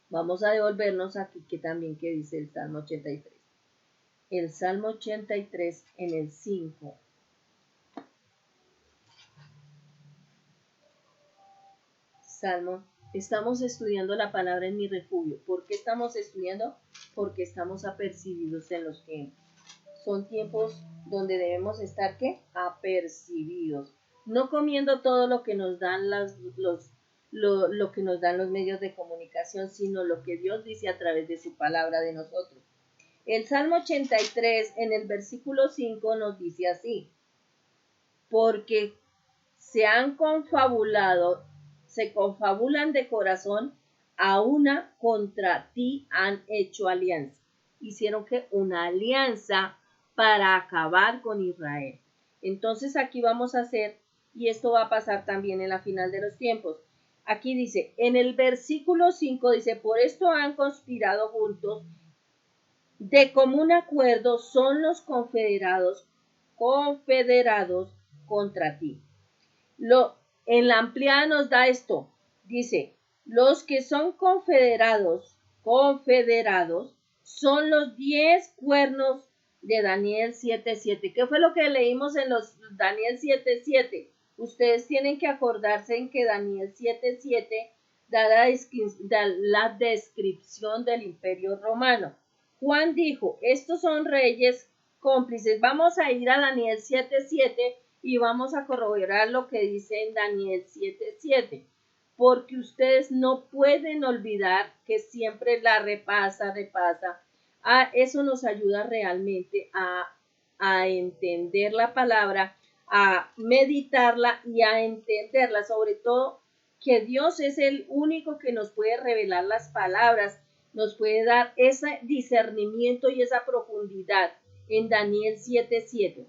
Vamos a devolvernos aquí que también que dice el Salmo 83. El Salmo 83 en el 5. Salmo, estamos estudiando la palabra en mi refugio. ¿Por qué estamos estudiando? Porque estamos apercibidos en los tiempos. Son tiempos donde debemos estar, ¿qué? Apercibidos. No comiendo todo lo que nos dan lo que nos dan los medios de comunicación, sino lo que Dios dice a través de su palabra de nosotros. El Salmo 83 en el versículo 5 nos dice así, porque se confabulan de corazón, a una contra ti han hecho alianza. Hicieron que una alianza para acabar con Israel. Entonces aquí vamos a hacer, y esto va a pasar también en la final de los tiempos. Aquí dice, en el versículo 5 dice, por esto han conspirado juntos, de común acuerdo son los confederados contra ti. En la ampliada nos da esto, dice, los que son confederados son los 10 cuernos de Daniel 7:7. ¿Qué fue lo que leímos en los Daniel 7:7? Ustedes tienen que acordarse en que Daniel 7:7 da la descripción del Imperio Romano. Juan dijo, estos son reyes cómplices. Vamos a ir a Daniel 7:7 y vamos a corroborar lo que dice en Daniel 7:7. Porque ustedes no pueden olvidar que siempre la repasa. Eso nos ayuda realmente a entender la palabra, a meditarla y a entenderla. Sobre todo que Dios es el único que nos puede revelar las palabras, nos puede dar ese discernimiento y esa profundidad en Daniel 7:7.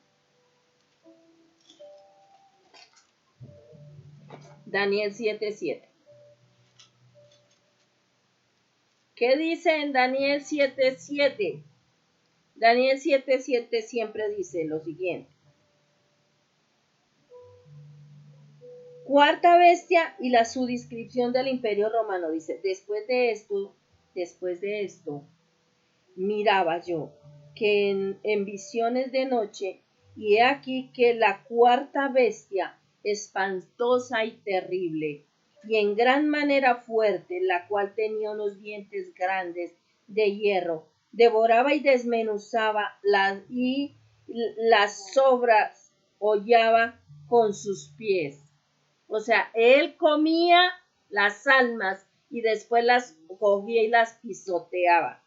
Daniel 7:7. ¿Qué dice en Daniel 7:7? Daniel 7:7 siempre dice lo siguiente. Cuarta bestia y la subdescripción del Imperio Romano. Dice, después de esto, miraba yo que en visiones de noche, y he aquí que la cuarta bestia espantosa y terrible, y en gran manera fuerte, la cual tenía unos dientes grandes de hierro, devoraba y desmenuzaba las sobras hollaba con sus pies. O sea, él comía las almas y después las cogía y las pisoteaba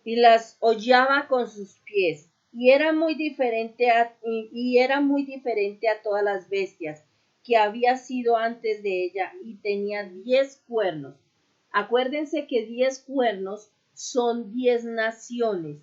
y las hollaba con sus pies. Y era muy diferente a todas las bestias que había sido antes de ella, y tenía 10 cuernos. Acuérdense que 10 cuernos son 10 naciones.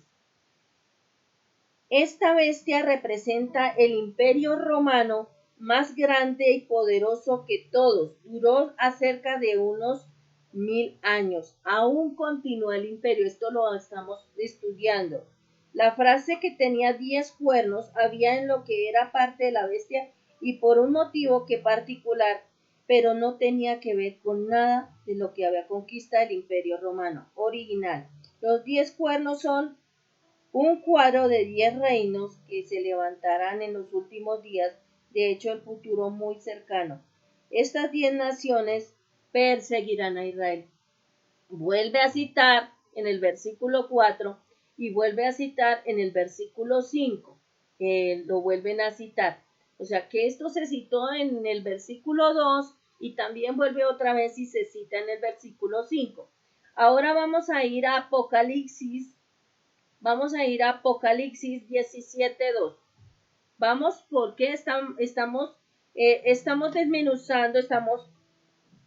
Esta bestia representa el imperio romano más grande y poderoso que todos. Duró acerca de unos 1000 años. Aún continúa el imperio. Esto lo estamos estudiando. La frase que tenía 10 cuernos había en lo que era parte de la bestia y por un motivo que particular, pero no tenía que ver con nada de lo que había conquistado el imperio romano original. Los 10 cuernos son un cuadro de 10 reinos que se levantarán en los últimos días, de hecho el futuro muy cercano. Estas 10 naciones perseguirán a Israel. Vuelve a citar en el versículo 4 y vuelve a citar en el versículo 5. Lo vuelven a citar. O sea que esto se citó en el versículo 2 y también vuelve otra vez y se cita en el versículo 5. Ahora vamos a ir a Apocalipsis. Vamos a ir a Apocalipsis 17:2. Vamos porque estamos desmenuzando, estamos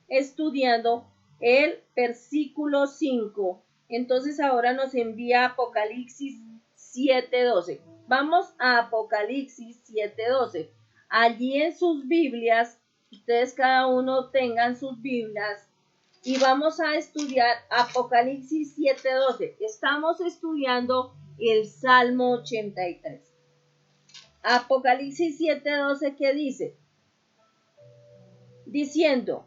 estudiando el versículo 5. Entonces ahora nos envía Apocalipsis 7:12. Vamos a Apocalipsis 7:12. Allí en sus Biblias, ustedes cada uno tengan sus Biblias y vamos a estudiar Apocalipsis 7:12. Estamos estudiando el Salmo 83. Apocalipsis 7:12, ¿qué dice? Diciendo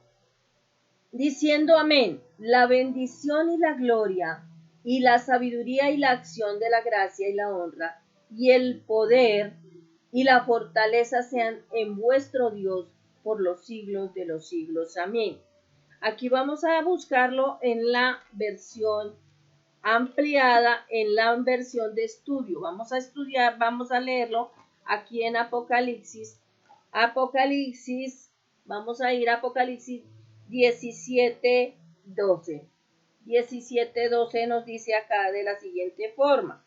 amén, la bendición y la gloria y la sabiduría y la acción de la gracia y la honra y el poder y la fortaleza sean en vuestro Dios por los siglos de los siglos. Amén. Aquí vamos a buscarlo en la versión ampliada, en la versión de estudio. Vamos a estudiar, vamos a leerlo aquí en Apocalipsis. Vamos a ir a Apocalipsis 17:12. 17:12 nos dice acá de la siguiente forma.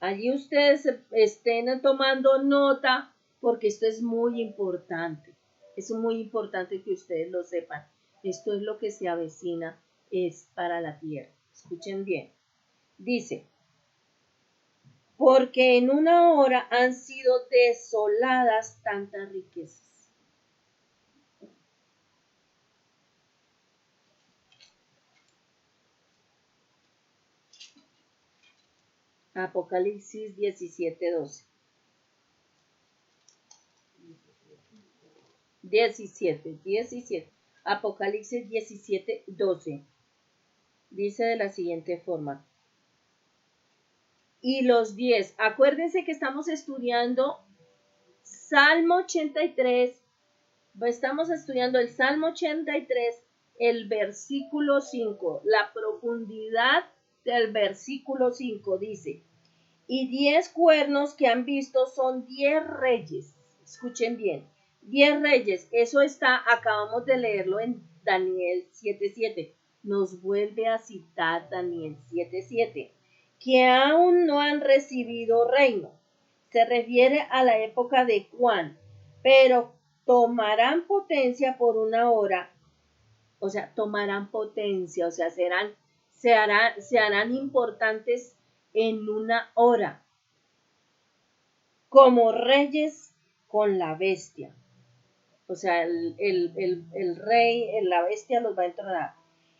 Allí ustedes estén tomando nota porque esto es muy importante. Es muy importante que ustedes lo sepan. Esto es lo que se avecina, es para la tierra. Escuchen bien. Dice, porque en una hora han sido desoladas tantas riquezas. Apocalipsis 17:12. 17. Apocalipsis 17:12. Dice de la siguiente forma. Y los 10. Acuérdense que estamos estudiando Salmo 83. Estamos estudiando el Salmo 83, el versículo 5. La profundidad del versículo 5 dice, y 10 cuernos que han visto son 10 reyes. Escuchen bien, 10 reyes. Eso acabamos de leerlo en Daniel 7:7. Nos vuelve a citar Daniel 7:7, que aún no han recibido reino. Se refiere a la época de Juan, pero tomarán potencia por una hora. O sea, tomarán potencia, o sea, se harán importantes en una hora, como reyes con la bestia. O sea, el rey, la bestia los va a entronar.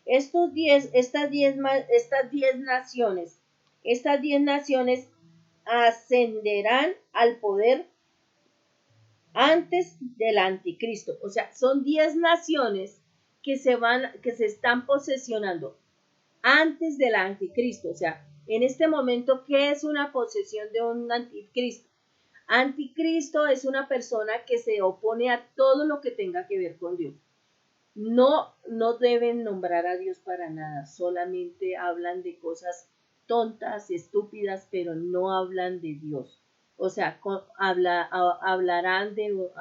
Estas 10 naciones ascenderán al poder antes del anticristo. O sea, son 10 naciones que se están posesionando antes del anticristo. O sea, en este momento, ¿qué es una posesión de un anticristo? Anticristo es una persona que se opone a todo lo que tenga que ver con Dios. No, no deben nombrar a Dios para nada, solamente hablan de cosas tontas, estúpidas, pero no hablan de Dios. O sea, hablarán de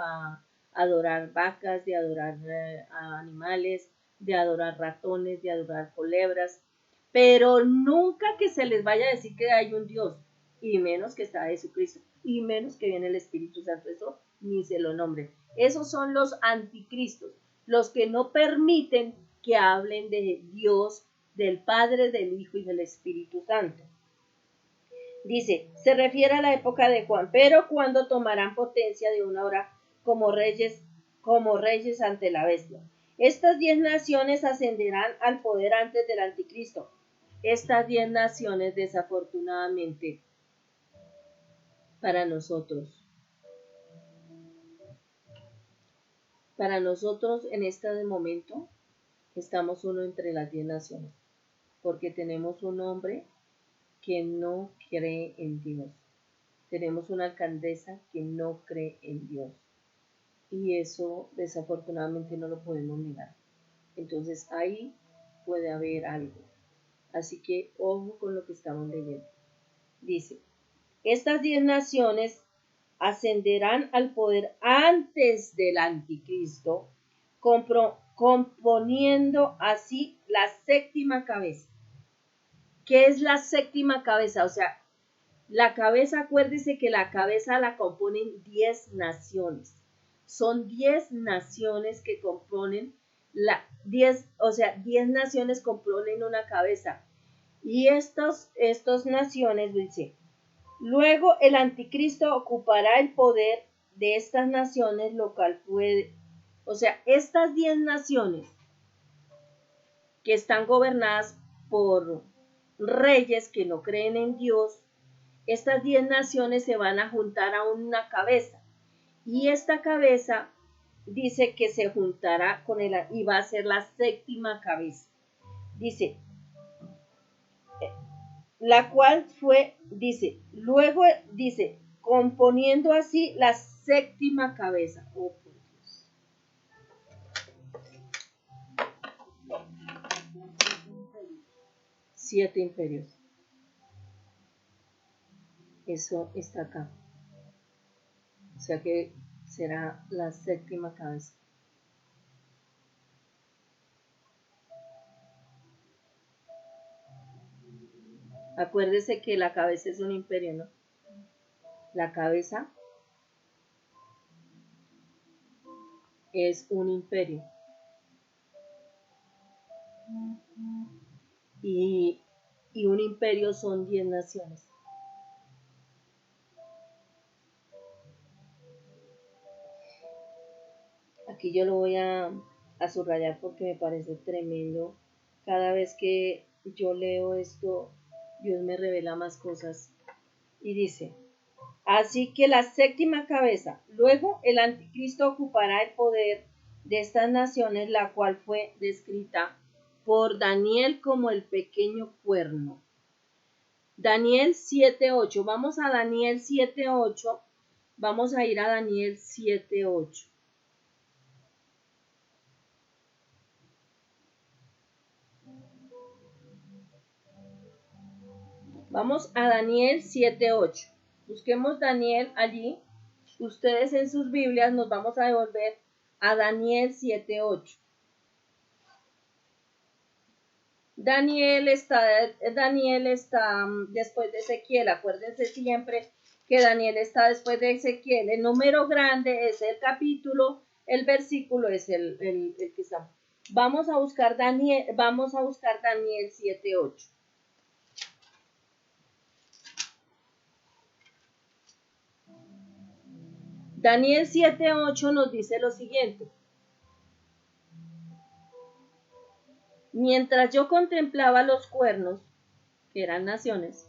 adorar vacas, de adorar animales, de adorar ratones, de adorar culebras, pero nunca que se les vaya a decir que hay un Dios, y menos que está Jesucristo, y menos que viene el Espíritu Santo, eso ni se lo nombre. Esos son los anticristos, los que no permiten que hablen de Dios, del Padre, del Hijo y del Espíritu Santo. Dice, se refiere a la época de Juan, pero cuando tomarán potencia de una hora como reyes ante la bestia. Estas 10 naciones ascenderán al poder antes del anticristo. Estas 10 naciones, desafortunadamente, para nosotros en este momento, estamos uno entre las 10 naciones, porque tenemos un hombre que no cree en Dios. Tenemos una alcaldesa que no cree en Dios. Y eso desafortunadamente no lo podemos negar. Entonces ahí puede haber algo. Así que ojo con lo que estamos leyendo. Dice, estas 10 naciones ascenderán al poder antes del anticristo, componiendo así la séptima cabeza. ¿Qué es la séptima cabeza? O sea, la cabeza, acuérdese que la cabeza la componen 10 naciones. Son 10 naciones que componen 10 naciones componen una cabeza. Y estas naciones, dice, luego el anticristo ocupará el poder de estas naciones, lo cual puede, o sea, estas 10 naciones que están gobernadas por reyes que no creen en Dios, estas 10 naciones se van a juntar a una cabeza. Y esta cabeza dice que se juntará con él y va a ser la séptima cabeza. Dice, la cual fue, dice, luego dice, componiendo así la séptima cabeza. Oh, por Dios. 7 imperios. Eso está acá. O sea que será la séptima cabeza. Acuérdese que la cabeza es un imperio, ¿no? La cabeza es un imperio. Y un imperio son 10 naciones. Aquí yo lo voy a subrayar porque me parece tremendo. Cada vez que yo leo esto, Dios me revela más cosas. Y dice, así que la séptima cabeza, luego el anticristo ocupará el poder de estas naciones, la cual fue descrita por Daniel como el pequeño cuerno. Daniel 7:8. Vamos a Daniel 7:8. Vamos a ir a Daniel 7:8. Vamos a Daniel 7:8. Busquemos Daniel allí. Ustedes en sus Biblias nos vamos a devolver a Daniel 7:8. Daniel está después de Ezequiel. Acuérdense siempre que Daniel está después de Ezequiel. El número grande es el capítulo, el versículo es el que está. Vamos a buscar Daniel 7:8. Daniel 7:8 nos dice lo siguiente. Mientras yo contemplaba los cuernos, que eran naciones,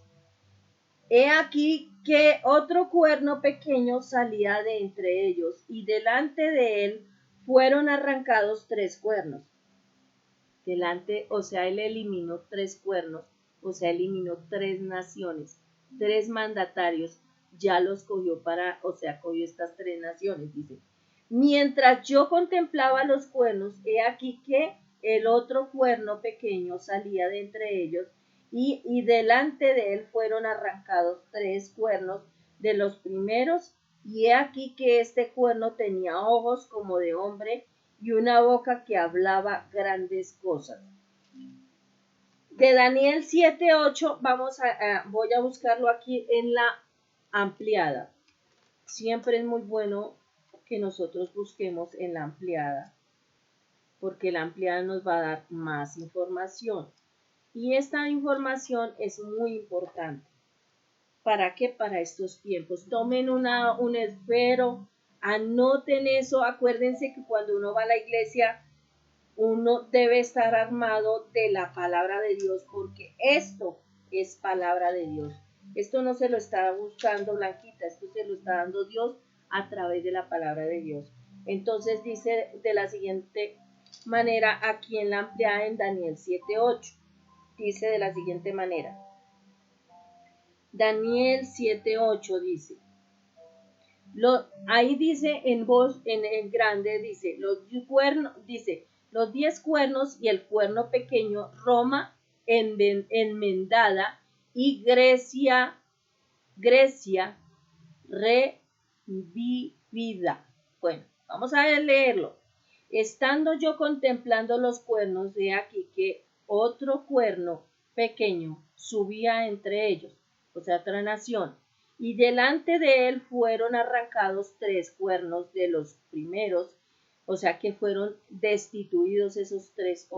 he aquí que otro cuerno pequeño salía de entre ellos, y delante de él fueron arrancados 3 cuernos. O sea, él eliminó 3 cuernos, o sea, eliminó 3 naciones, 3 mandatarios ya los cogió cogió estas 3 naciones, dice. Mientras yo contemplaba los cuernos, he aquí que el otro cuerno pequeño salía de entre ellos, y delante de él fueron arrancados 3 cuernos de los primeros, y he aquí que este cuerno tenía ojos como de hombre y una boca que hablaba grandes cosas. De Daniel 7:8 voy a buscarlo aquí en la ampliada. Siempre es muy bueno que nosotros busquemos en la ampliada, porque la ampliada nos va a dar más información. Y esta información es muy importante. ¿Para qué? Para estos tiempos. Tomen un esfero, anoten eso. Acuérdense que cuando uno va a la iglesia, uno debe estar armado de la palabra de Dios, porque esto es palabra de Dios. Esto no se lo está buscando Blanquita, esto se lo está dando Dios a través de la palabra de Dios. Entonces dice de la siguiente manera aquí en la ampliada en Daniel 7:8. Dice de la siguiente manera. Daniel 7:8 dice. Ahí dice en voz en grande, dice, los 10 cuernos y el cuerno pequeño, Roma enmendada y Grecia revivida. Bueno, vamos a leerlo. Estando yo contemplando los cuernos, de aquí que otro cuerno pequeño subía entre ellos, o sea, otra nación, y delante de él fueron arrancados 3 cuernos de los primeros, o sea que fueron destituidos esas tres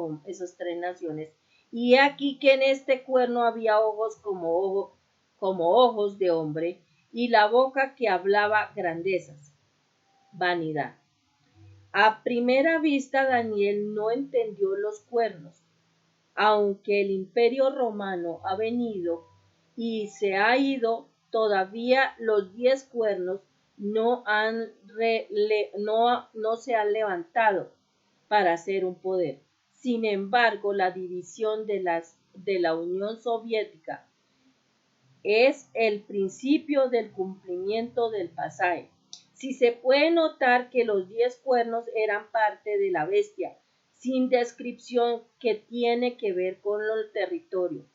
naciones. Y aquí que en este cuerno había ojos como ojos de hombre, y la boca que hablaba grandezas, vanidad. A primera vista Daniel no entendió los cuernos, aunque el imperio romano ha venido y se ha ido, todavía los 10 cuernos no se han levantado para ser un poder. Sin embargo, la división de la Unión Soviética es el principio del cumplimiento del pasaje. Si se puede notar que los 10 cuernos eran parte de la bestia, sin descripción, que tiene que ver con el territorio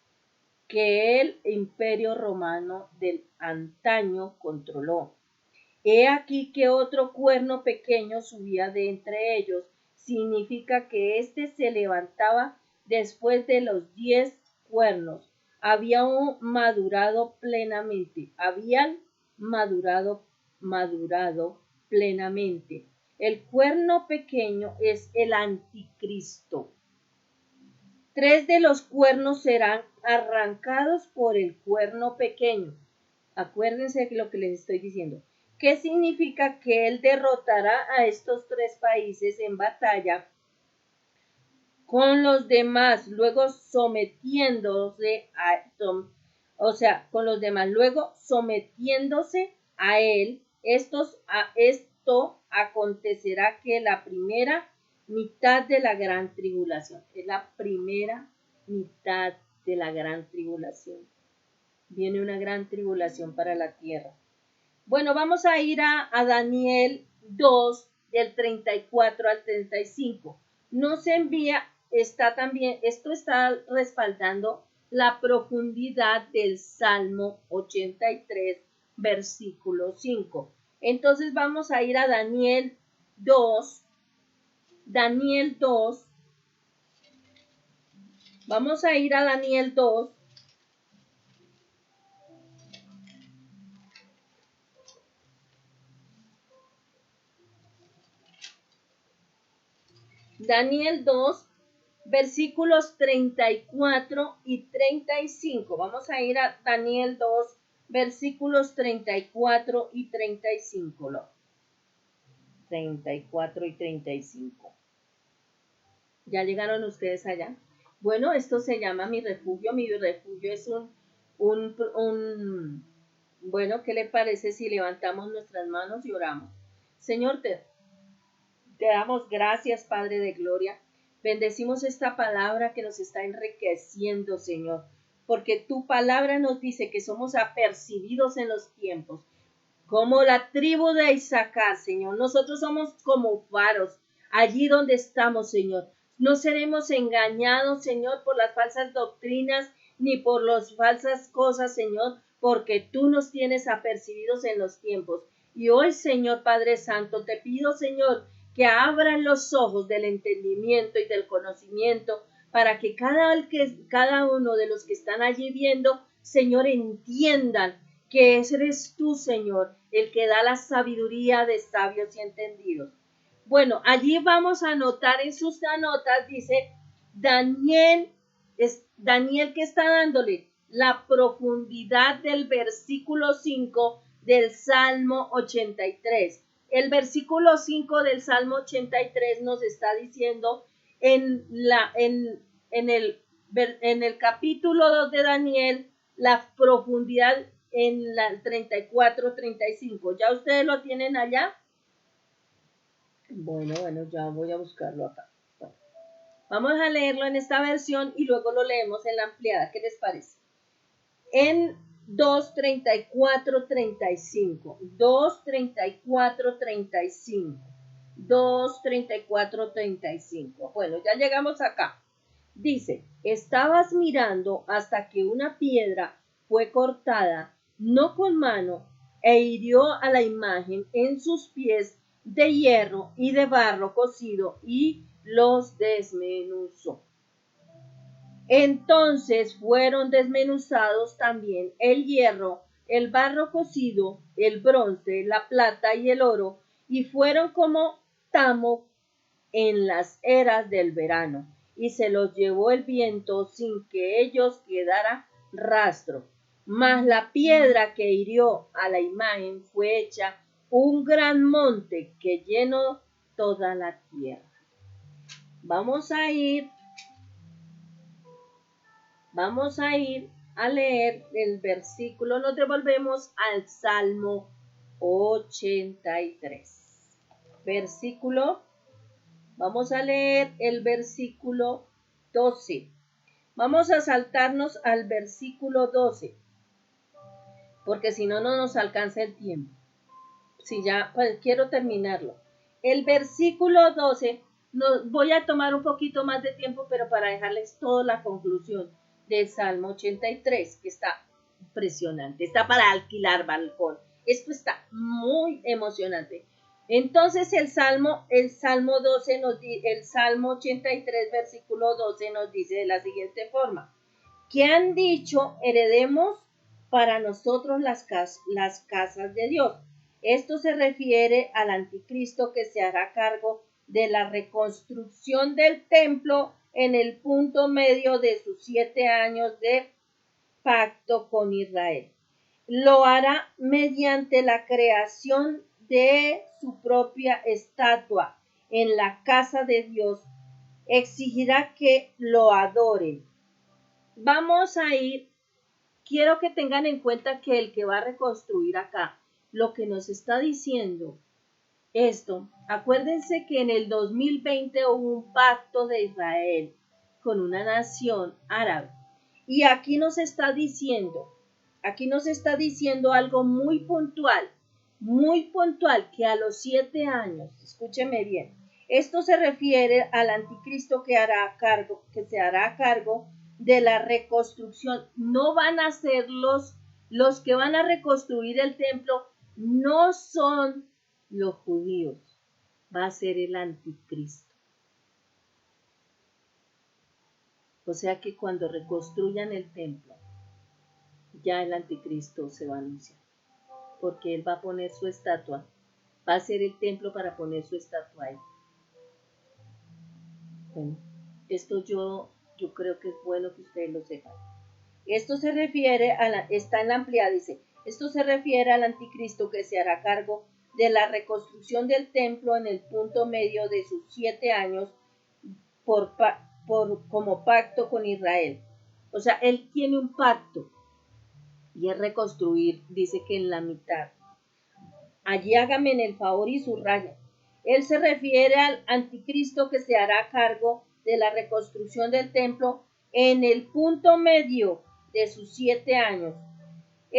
que el imperio romano del antaño controló. He aquí que otro cuerno pequeño subía de entre ellos, significa que éste se levantaba después de los 10 cuernos. Habían madurado plenamente. El cuerno pequeño es el anticristo. 3 de los cuernos serán arrancados por el cuerno pequeño. Acuérdense de lo que les estoy diciendo. ¿Qué significa? Que él derrotará a estos 3 países en batalla con los demás, luego sometiéndose a él. Esto acontecerá que la primera mitad de la gran tribulación, es la primera mitad de la gran tribulación. Viene una gran tribulación para la tierra. Bueno, vamos a ir a Daniel 2, del 34 al 35. Nos envía, esto está respaldando la profundidad del Salmo 83, versículo 5. Entonces vamos a ir a Daniel 2. Vamos a ir a Daniel 2. Daniel 2, versículos 34 y 35. Vamos a ir a Daniel 2, versículos 34 y 35. 34 y 35. ¿Ya llegaron ustedes allá? Bueno, esto se llama mi refugio. Mi refugio es bueno, ¿qué le parece si levantamos nuestras manos y oramos? Señor, te damos gracias, Padre de Gloria. Bendecimos esta palabra que nos está enriqueciendo, Señor, porque tu palabra nos dice que somos apercibidos en los tiempos. como la tribu de Isaacar, Señor. Nosotros somos como faros, allí donde estamos, Señor. No seremos engañados, Señor, por las falsas doctrinas ni por las falsas cosas, Señor, porque tú nos tienes apercibidos en los tiempos. Y hoy, Señor Padre Santo, te pido, Señor, que abran los ojos del entendimiento y del conocimiento para que cada uno de los que están allí viendo, Señor, entiendan que eres tú, Señor, el que da la sabiduría de sabios y entendidos. Bueno, allí vamos a anotar en sus notas, dice Daniel, es Daniel que está dándole la profundidad del versículo 5 del Salmo 83. El versículo 5 del Salmo 83 nos está diciendo en el capítulo 2 de Daniel la profundidad en la 34-35. ¿Ya ustedes lo tienen allá? Bueno, ya voy a buscarlo acá. Vamos a leerlo en esta versión y luego lo leemos en la ampliada. ¿Qué les parece? En 2:34-35. 2:34-35. 2:34-35. Bueno, ya llegamos acá. Dice, estabas mirando hasta que una piedra fue cortada, no con mano, e hirió a la imagen en sus pies de hierro y de barro cocido y los desmenuzó. Entonces fueron desmenuzados también el hierro, el barro cocido, el bronce, la plata y el oro, y fueron como tamo en las eras del verano, y se los llevó el viento sin que ellos quedara rastro. Mas la piedra que hirió a la imagen fue hecha un gran monte que llenó toda la tierra. Vamos a ir a leer el versículo. Nos devolvemos al Salmo 83. Vamos a leer el versículo 12. Vamos a saltarnos al versículo 12, porque si no, no nos alcanza el tiempo. Si ya, pues quiero terminarlo. El versículo 12, voy a tomar un poquito más de tiempo, pero para dejarles toda la conclusión del Salmo 83, que está impresionante. Está para alquilar balcón. Esto está muy emocionante. Entonces el Salmo 83, versículo 12 nos dice de la siguiente forma: ¿qué han dicho? Heredemos para nosotros las casas de Dios. Esto se refiere al anticristo que se hará cargo de la reconstrucción del templo en el punto medio de sus 7 años de pacto con Israel. Lo hará mediante la creación de su propia estatua en la casa de Dios. Exigirá que lo adoren. Vamos a ir, quiero que tengan en cuenta que el que va a reconstruir acá, lo que nos está diciendo esto, acuérdense que en el 2020 hubo un pacto de Israel con una nación árabe. Y aquí nos está diciendo algo muy puntual, que a los 7 años, escúcheme bien, esto se refiere al anticristo que se hará a cargo de la reconstrucción. No van a ser los que van a reconstruir el templo, no son los judíos, va a ser el anticristo. O sea que cuando reconstruyan el templo, ya el anticristo se va a anunciar, porque él va a poner su estatua, va a ser el templo para poner su estatua ahí. Bueno, esto yo creo que es bueno que ustedes lo sepan. Esto se refiere está en la ampliada, dice, esto se refiere al anticristo que se hará cargo de la reconstrucción del templo en el punto medio de sus 7 años como pacto con Israel. O sea, él tiene un pacto y es reconstruir, dice que en la mitad. Allí hágame en el favor y subraya. Él se refiere al anticristo que se hará cargo de la reconstrucción del templo en el punto medio de sus 7 años.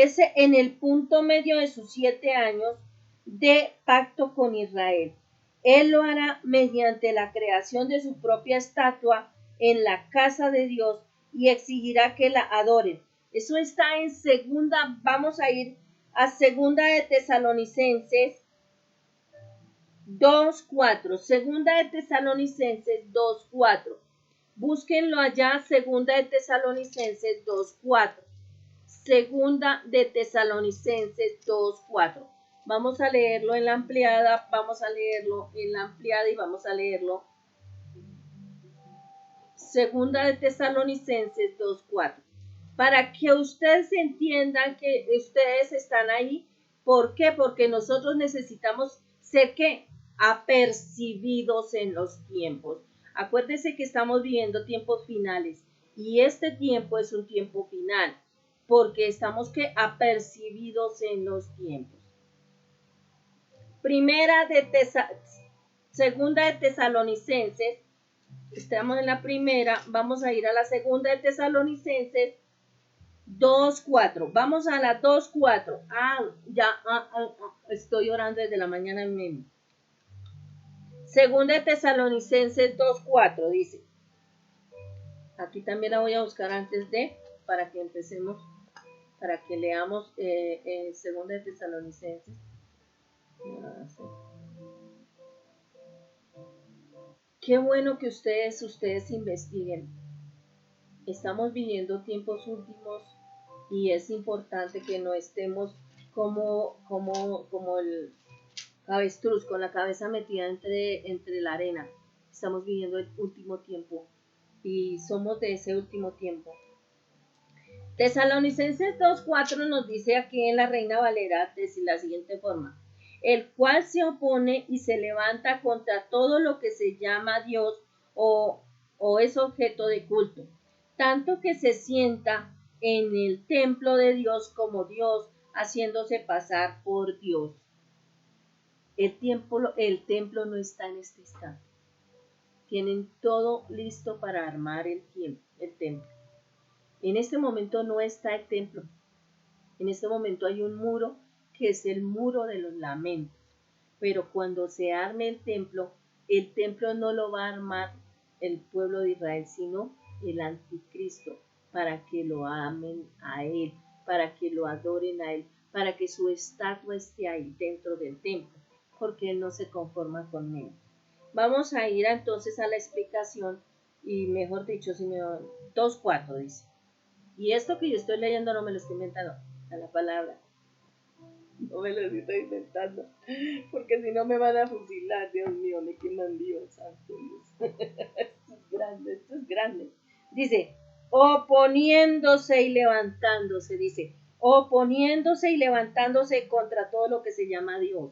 es en el punto medio de sus 7 años de pacto con Israel. Él lo hará mediante la creación de su propia estatua en la casa de Dios y exigirá que la adoren. Eso está en segunda, vamos a ir a segunda de Tesalonicenses 2:4, segunda de Tesalonicenses 2:4. Búsquenlo allá, segunda de Tesalonicenses 2:4. Segunda de Tesalonicenses 2:4. Vamos a leerlo en la ampliada, vamos a leerlo en la ampliada y vamos a leerlo. Segunda de Tesalonicenses 2:4. Para que ustedes entiendan que ustedes están ahí. ¿Por qué? Porque nosotros necesitamos ser ¿qué? Apercibidos en los tiempos. Acuérdense que estamos viviendo tiempos finales y este tiempo es un tiempo final porque estamos ¿qué? Apercibidos en los tiempos. Segunda de Tesalonicenses, estamos en la primera, vamos a ir a la segunda de Tesalonicenses 2:4. Vamos a la 2:4. Estoy orando desde la mañana mismo. Segunda de Tesalonicenses 2:4 dice. Aquí también la voy a buscar antes de, para que empecemos, para que leamos segunda de Tesalonicenses. Qué bueno que ustedes investiguen. Estamos viviendo tiempos últimos y es importante que no estemos como el avestruz con la cabeza metida entre la arena. Estamos viviendo el último tiempo y somos de ese último tiempo. Tesalonicenses 2:4 nos dice aquí en la Reina Valera de la siguiente forma: el cual se opone y se levanta contra todo lo que se llama Dios o es objeto de culto, tanto que se sienta en el templo de Dios como Dios, haciéndose pasar por Dios. El templo no está en este instante. Tienen todo listo para armar el templo. En este momento no está el templo. En este momento hay un muro que es el muro de los lamentos. Pero cuando se arme el templo no lo va a armar el pueblo de Israel, sino el anticristo, para que lo amen a él, para que lo adoren a él, para que su estatua esté ahí dentro del templo, porque él no se conforma con él. Vamos a ir entonces a la explicación, y mejor dicho, 2:4 dice. Y esto que yo estoy leyendo no me lo estoy inventando, a la palabra. No me lo estoy inventando, porque si no me van a fusilar, Dios mío, me queman Dios, santo Dios. Esto es grande. Dice, oponiéndose y levantándose, dice, oponiéndose y levantándose contra todo lo que se llama Dios.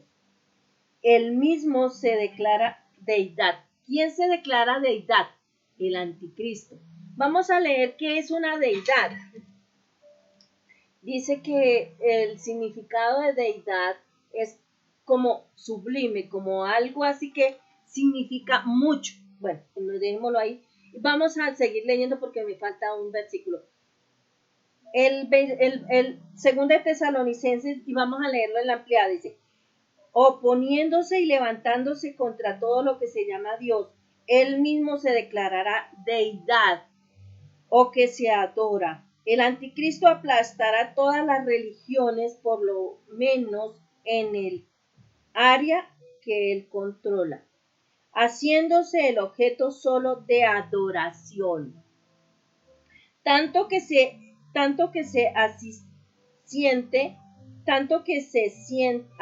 Él mismo se declara deidad. ¿Quién se declara deidad? El anticristo. Vamos a leer qué es una deidad. Dice que el significado de deidad es como sublime, como algo así que significa mucho. Bueno, dejémoslo ahí. Vamos a seguir leyendo porque me falta un versículo. El segundo de Tesalonicenses, y vamos a leerlo en la ampliada, dice, oponiéndose y levantándose contra todo lo que se llama Dios, él mismo se declarará deidad o que se adora. El anticristo aplastará todas las religiones, por lo menos en el área que él controla, haciéndose el objeto solo de adoración. Tanto que se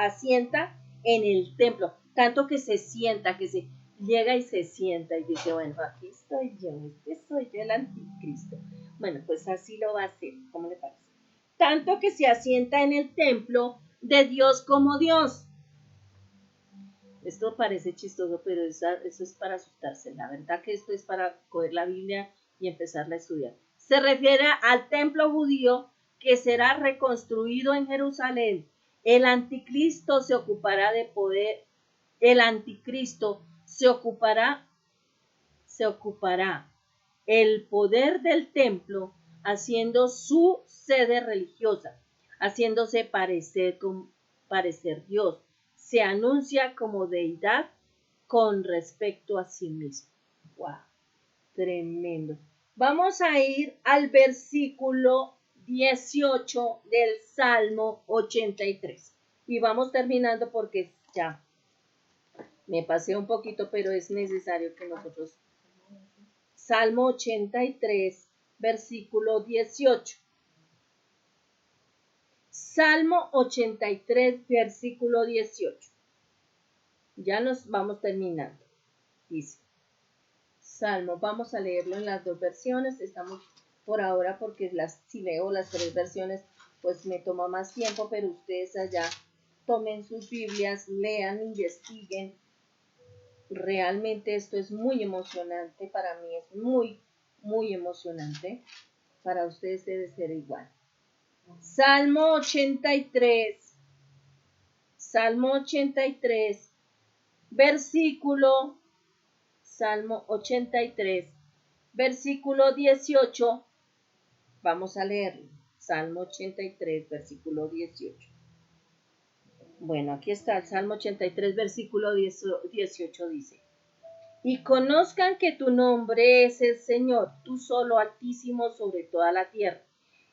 asienta en el templo, tanto que se sienta, que se llega y se sienta y dice, bueno, aquí estoy yo, soy yo el anticristo. Bueno, pues así lo va a hacer, ¿cómo le parece? Tanto que se asienta en el templo de Dios como Dios. Esto parece chistoso, pero eso es para asustarse. La verdad que esto es para coger la Biblia y empezarla a estudiar. Se refiere al templo judío que será reconstruido en Jerusalén. El anticristo se ocupará de poder. El anticristo se ocupará el poder del templo, haciendo su sede religiosa. haciéndose parecer Dios. Se anuncia como deidad con respecto a sí mismo. ¡Wow! Tremendo. Vamos a ir al versículo 18 del Salmo 83. Y vamos terminando porque ya me pasé un poquito, pero es necesario que nosotros... Salmo 83, versículo 18. Salmo 83, versículo 18. Ya nos vamos terminando. Dice, Salmo, vamos a leerlo en las dos versiones. Estamos por ahora porque si leo las tres versiones, pues me toma más tiempo, pero ustedes allá tomen sus Biblias, lean, investiguen. Realmente esto es muy emocionante. Para mí es muy, muy emocionante. Para ustedes debe ser igual. Salmo 83. Salmo 83. Versículo. Salmo 83. Versículo 18. Vamos a leerlo. Salmo 83, versículo 18. Bueno, aquí está el Salmo 83, versículo 18 dice. Y conozcan que tu nombre es el Señor, tú solo Altísimo sobre toda la tierra.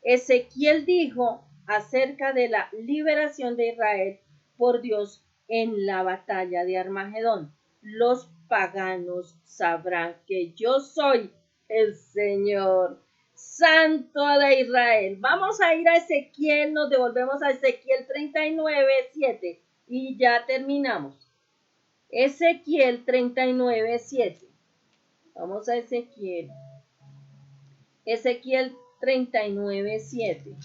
Ezequiel dijo acerca de la liberación de Israel por Dios en la batalla de Armagedón. Los paganos sabrán que yo soy el Señor, Santo de Israel. Vamos a ir a Ezequiel, nos devolvemos a Ezequiel 39, 7 y ya terminamos. Ezequiel 39, 7. Vamos a Ezequiel. Ezequiel 39, 7.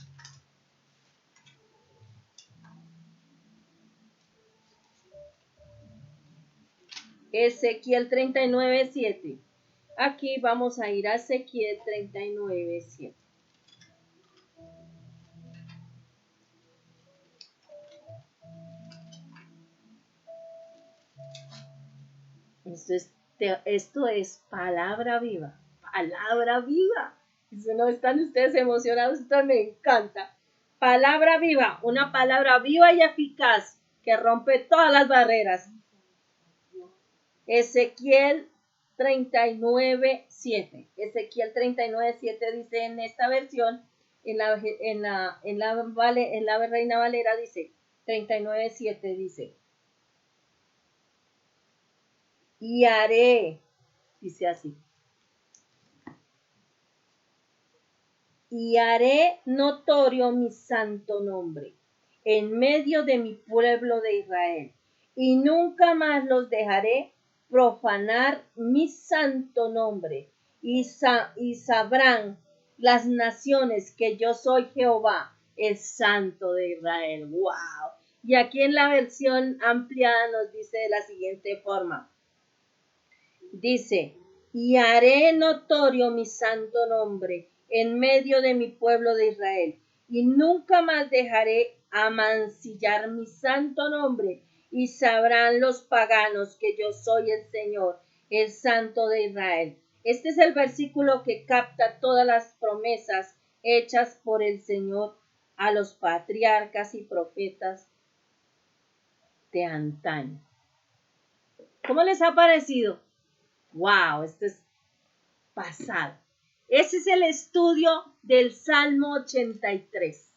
Ezequiel 39, 7. Aquí vamos a ir a Ezequiel 39, 7. Esto es palabra viva. Palabra viva. Si no están ustedes emocionados, esto me encanta. Palabra viva, una palabra viva y eficaz que rompe todas las barreras. Ezequiel 39, 7. Ezequiel 39, 7 dice en esta versión, en la Reina Valera dice, 39, 7 dice, y haré, dice así, y haré notorio mi santo nombre en medio de mi pueblo de Israel, y nunca más los dejaré profanar mi santo nombre, y sabrán las naciones que yo soy Jehová, el Santo de Israel. ¡Wow! Y aquí en la versión ampliada nos dice de la siguiente forma. Dice, y haré notorio mi santo nombre en medio de mi pueblo de Israel, y nunca más dejaré amancillar mi santo nombre, y sabrán los paganos que yo soy el Señor, el Santo de Israel. Este es el versículo que capta todas las promesas hechas por el Señor a los patriarcas y profetas de antaño. ¿Cómo les ha parecido? ¡Wow! Esto es pasado. Ese es el estudio del Salmo 83.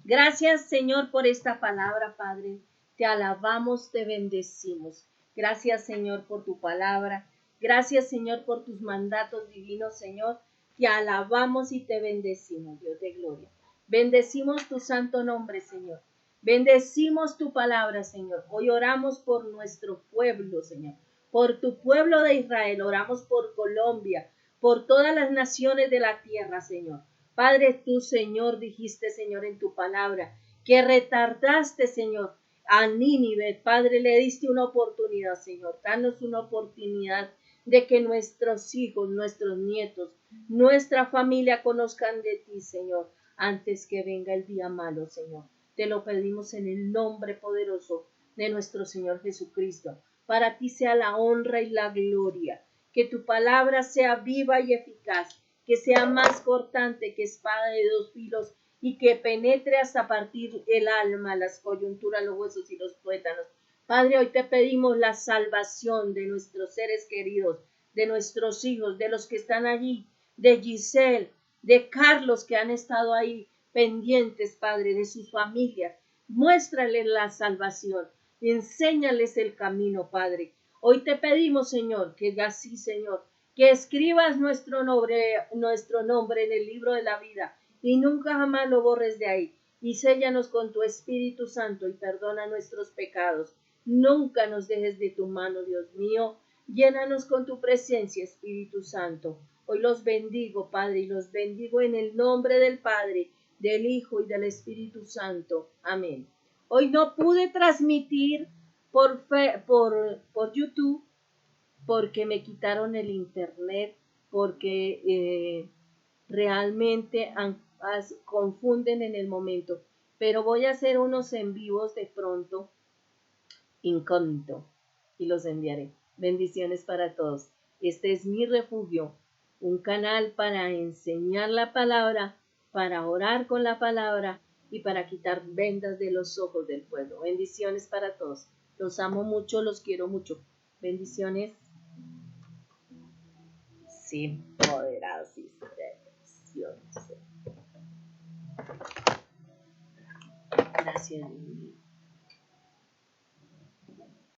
Gracias, Señor, por esta palabra, Padre. Te alabamos, te bendecimos. Gracias, Señor, por tu palabra. Gracias, Señor, por tus mandatos divinos, Señor. Te alabamos y te bendecimos, Dios de gloria. Bendecimos tu santo nombre, Señor. Bendecimos tu palabra, Señor. Hoy oramos por nuestro pueblo, Señor. Por tu pueblo de Israel. Oramos por Colombia, por todas las naciones de la tierra, Señor. Padre, tú, Señor, dijiste, Señor, en tu palabra, que retardaste, Señor, a Nínive. Padre, le diste una oportunidad, Señor. Danos una oportunidad de que nuestros hijos, nuestros nietos, nuestra familia conozcan de ti, Señor, antes que venga el día malo, Señor. Te lo pedimos en el nombre poderoso de nuestro Señor Jesucristo. Para ti sea la honra y la gloria. Que tu palabra sea viva y eficaz, que sea más cortante que espada de dos filos y que penetre hasta partir el alma, las coyunturas, los huesos y los tuétanos. Padre, hoy te pedimos la salvación de nuestros seres queridos, de nuestros hijos, de los que están allí, de Giselle, de Carlos, que han estado ahí pendientes, Padre, de sus familias. Muéstrales la salvación, enséñales el camino, Padre. Hoy te pedimos, Señor, que así, Señor, que escribas nuestro nombre en el libro de la vida y nunca jamás lo borres de ahí. Y séllanos con tu Espíritu Santo y perdona nuestros pecados. Nunca nos dejes de tu mano, Dios mío. Llénanos con tu presencia, Espíritu Santo. Hoy los bendigo, Padre, y los bendigo en el nombre del Padre, del Hijo y del Espíritu Santo. Amén. Hoy no pude transmitir por YouTube porque me quitaron el internet, porque realmente confunden en el momento. Pero voy a hacer unos en vivos de pronto, incógnito, y los enviaré. Bendiciones para todos. Este es mi refugio, un canal para enseñar la palabra, para orar con la palabra y para quitar vendas de los ojos del pueblo. Bendiciones para todos. Los amo mucho, los quiero mucho. Bendiciones. Sí, moderados y bendiciones. Gracias, Dios mío.